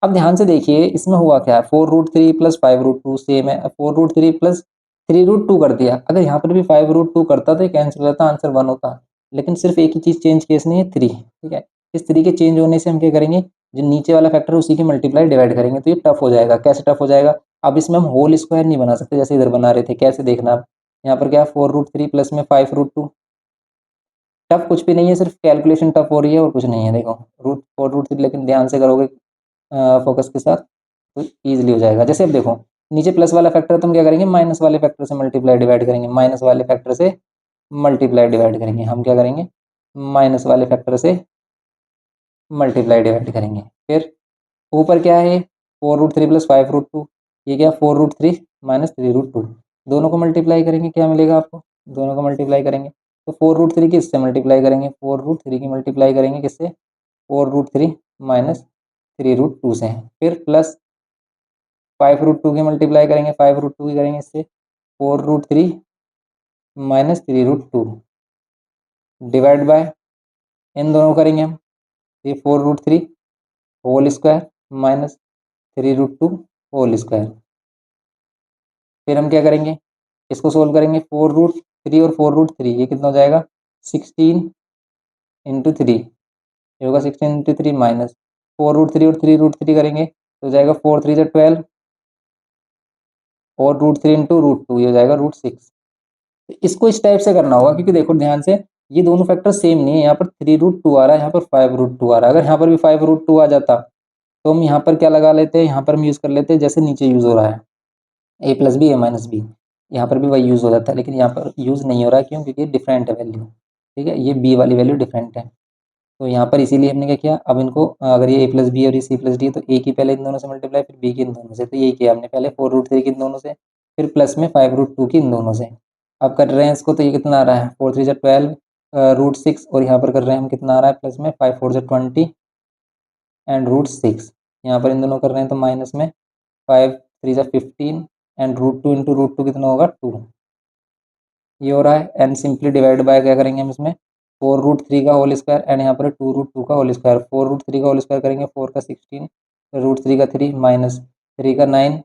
अब ध्यान से देखिए इसमें हुआ क्या है 4√3 प्लस 5√2 सेम है 4√3 प्लस 3√2 कर दिया अगर यहाँ पर भी 5√2 करता तो ये कैंसिल होता आंसर 1 होता लेकिन सिर्फ एक ही चीज़ चेंज केस नहीं है 3 ठीक है इस 3 के चेंज होने से हम क्या करेंगे जो नीचे वाला फैक्टर है उसी की मल्टीप्लाई डिवाइड करेंगे तो ये टफ हो जाएगा कैसे टफ हो जाएगा अब इसमें हम होल स्क्वायर नहीं बना सकते जैसे इधर बना रहे थे कैसे देखना आप यहाँ पर क्या 4√3 प्लस में 5√2 टफ कुछ भी नहीं है सिर्फ कैलकुलेशन टफ हो रही है और कुछ नहीं है देखो √4√3 लेकिन ध्यान से करोगे फोकस के साथ तो ईजिली हो जाएगा जैसे अब देखो नीचे प्लस वाला फैक्टर है तो हम क्या करेंगे माइनस वाले फैक्टर से मल्टीप्लाई डिवाइड करेंगे माइनस वाले फैक्टर से मल्टीप्लाई डिवाइड करेंगे हम क्या करेंगे माइनस वाले फैक्टर से मल्टीप्लाई डिवाइड करेंगे फिर ऊपर क्या है 4√3 प्लस 5√2 ये क्या 4√3 माइनस 3√2 दोनों को मल्टीप्लाई करेंगे क्या मिलेगा आपको दोनों को मल्टीप्लाई करेंगे तो 4√3 की इससे मल्टीप्लाई करेंगे 4√3 की मल्टीप्लाई करेंगे किससे 4√3 माइनस 3√2 से फिर प्लस 5√2 की मल्टीप्लाई करेंगे 5√2 की करेंगे इससे 4√3 माइनस 3√2 डिवाइड बाय इन दोनों करेंगे हम ये 4√3 whole square minus 3√2 whole square फिर हम क्या करेंगे इसको सोल्व करेंगे 4√3 और 4√3 ये कितना हो जाएगा 16 इंटू 3 ये होगा 16 इंटू 3 माइनस 4√3 और 3√3 करेंगे तो हो जाएगा 4 3 12 और √3 इंटू √2 ये हो जाएगा √6 इसको इस टाइप से करना होगा क्योंकि देखो ध्यान से ये दोनों फैक्टर सेम नहीं है यहाँ पर 3√2 आ रहा है यहाँ पर 5√2 आ रहा है अगर यहाँ पर भी 5√2 आ जाता तो हम यहाँ पर क्या लगा लेते हैं यहाँ पर हम यूज़ कर लेते हैं जैसे नीचे यूज़ हो रहा है a plus B A minus b यहाँ पर भी वही यूज़ हो जाता है लेकिन यहाँ पर यूज़ नहीं हो रहा है क्यों क्योंकि डिफरेंट है वैल्यू ठीक है ये बी वाली वैल्यू डिफरेंट है तो यहाँ पर इसीलिए हमने क्या किया अब इनको अगर ये a प्लस बी और ये c प्लस डी है तो a की पहले इन दोनों से मल्टीप्लाई फिर b की इन दोनों से तो यही किया हमने पहले 4√3 की इन दोनों से फिर प्लस में 5√2 की इन दोनों से अब कर रहे हैं इसको तो ये कितना आ रहा है 4 3 12 √6 और यहाँ पर कर रहे हैं हम कितना आ रहा है प्लस में 5 4 20 एंड √6 यहाँ पर इन दोनों कर रहे हैं तो माइनस में 5 3 15 एंड √2 इंटू √2 कितना होगा 2 ये हो रहा है एंड सिंपली डिवाइड बाय क्या करेंगे हम इसमें 4√3 का होल स्क्वायर एंड यहाँ पर 2√2 का होल स्क्वायर 4√3 का होल स्क्वायर करेंगे 4 का 16 √3 का 3 माइनस 3 का 9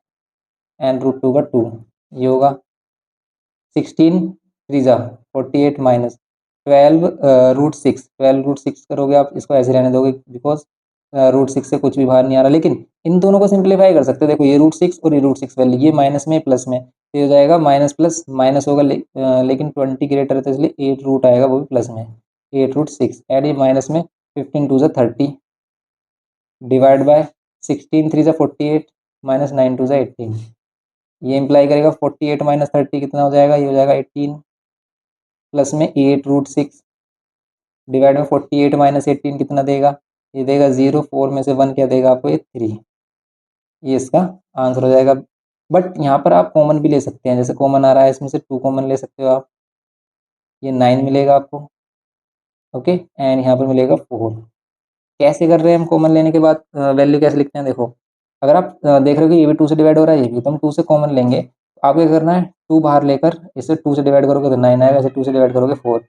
एंड √2 का 2 ये होगा 16 3 48 माइनस 12 √6 करोगे आप, इसको ऐसे रहने दोगे बिकॉज √6 से कुछ भी बाहर नहीं आ रहा, लेकिन इन दोनों को सिंप्लीफाई कर सकते हो। देखो ये √6 और ये √6 वैल्यू, ये माइनस में प्लस में, तो ये हो जाएगा माइनस प्लस माइनस होगा, लेकिन 20 ग्रेटर है तो इसलिए 8 रूट आएगा, वो भी प्लस में, 8 √6 एड, ये माइनस में 15 2 30 डिवाइड बाय 16 3 48 माइनस 9 2 18, ये इम्प्लाई करेगा 48 माइनस 30 कितना हो जाएगा, ये हो जाएगा 18, प्लस में 8 √6 डिवाइड में 48 माइनस 18 कितना देगा, ये देगा 0, 4 में से 1 क्या देगा आपको, ये 3, ये इसका आंसर हो जाएगा। बट यहाँ पर आप कॉमन भी ले सकते हैं, जैसे कॉमन आ रहा है इसमें से 2 कॉमन ले सकते हो आप, ये 9 मिलेगा आपको, ओके, एंड यहाँ पर मिलेगा 4। कैसे कर रहे हैं हम कॉमन लेने के बाद वैल्यू कैसे लिखते हैं, देखो अगर आप देख रहे हो कि ये भी 2 से डिवाइड हो रहा है, ये भी, तो हम 2 से कॉमन लेंगे, तो आपको क्या करना है, 2 बाहर लेकर इसे 2 से डिवाइड करोगे तो 9 आएगा, इसे 2 से डिवाइड करोगे 4।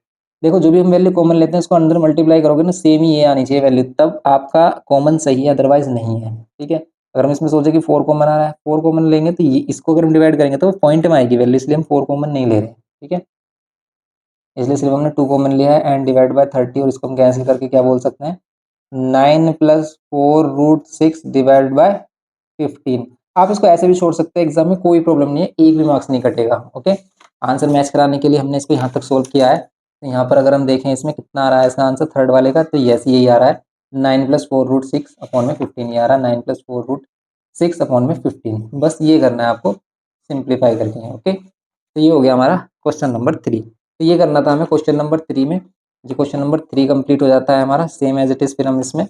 देखो जो भी हम वैल्यू कॉमन लेते हैं इसको अंदर मल्टीप्लाई करोगे ना, सेम ही ये आनी चाहिए वैल्यू, तब आपका कॉमन सही है, अदरवाइज नहीं है, ठीक है। अगर हम इसमें सोचे कि 4 कॉमन आ रहा है, 4 कॉमन लेंगे तो ये, इसको अगर हम डिवाइड करेंगे तो पॉइंट में आएगी वैल्यू, इसलिए हम 4 कॉमन नहीं ले रहे, ठीक है। इसलिए सिर्फ हमने 2 कॉमन लिया है, एंड डिवाइड बाय 30, और इसको हम कैंसिल करके क्या बोल सकते हैं, 9 + 4 √6 डिवाइड बाय 15। आप इसको ऐसे भी छोड़ सकते हैं, एग्जाम में कोई प्रॉब्लम नहीं है, एक भी मार्क्स नहीं कटेगा, ओके। आंसर मैच कराने के लिए हमने इसको यहाँ तक सोल्व किया है, तो यहाँ पर अगर हम देखें इसमें कितना आ रहा है इसका आंसर थर्ड वाले का, तो यस यही आ रहा है, 9 + 4 √6 अपॉन में 15, ये आ रहा है 9 + 4 √6 अपॉन में 15। बस ये करना है आपको सिंप्लीफाई करके, ओके। तो ये हो गया हमारा क्वेश्चन नंबर 3। तो ये करना था हमें क्वेश्चन नंबर 3 में। ये क्वेश्चन नंबर 3 कंप्लीट हो जाता है हमारा, सेम एज इट इज़। फिर हम इसमें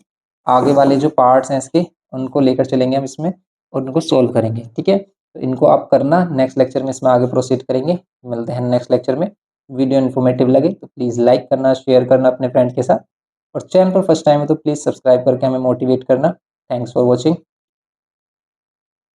आगे वाले जो पार्ट्स हैं इसके, उनको लेकर चलेंगे हम इसमें, और उनको सोल्व करेंगे, ठीक है। तो इनको आप करना, नेक्स्ट लेक्चर में इसमें आगे प्रोसीड करेंगे। मिलते हैं नेक्स्ट लेक्चर में। वीडियो इन्फॉर्मेटिव लगे तो प्लीज़ लाइक करना, शेयर करना अपने फ्रेंड के साथ, और चैनल पर फर्स्ट टाइम है तो प्लीज़ सब्सक्राइब करके हमें मोटिवेट करना। Thanks for watching.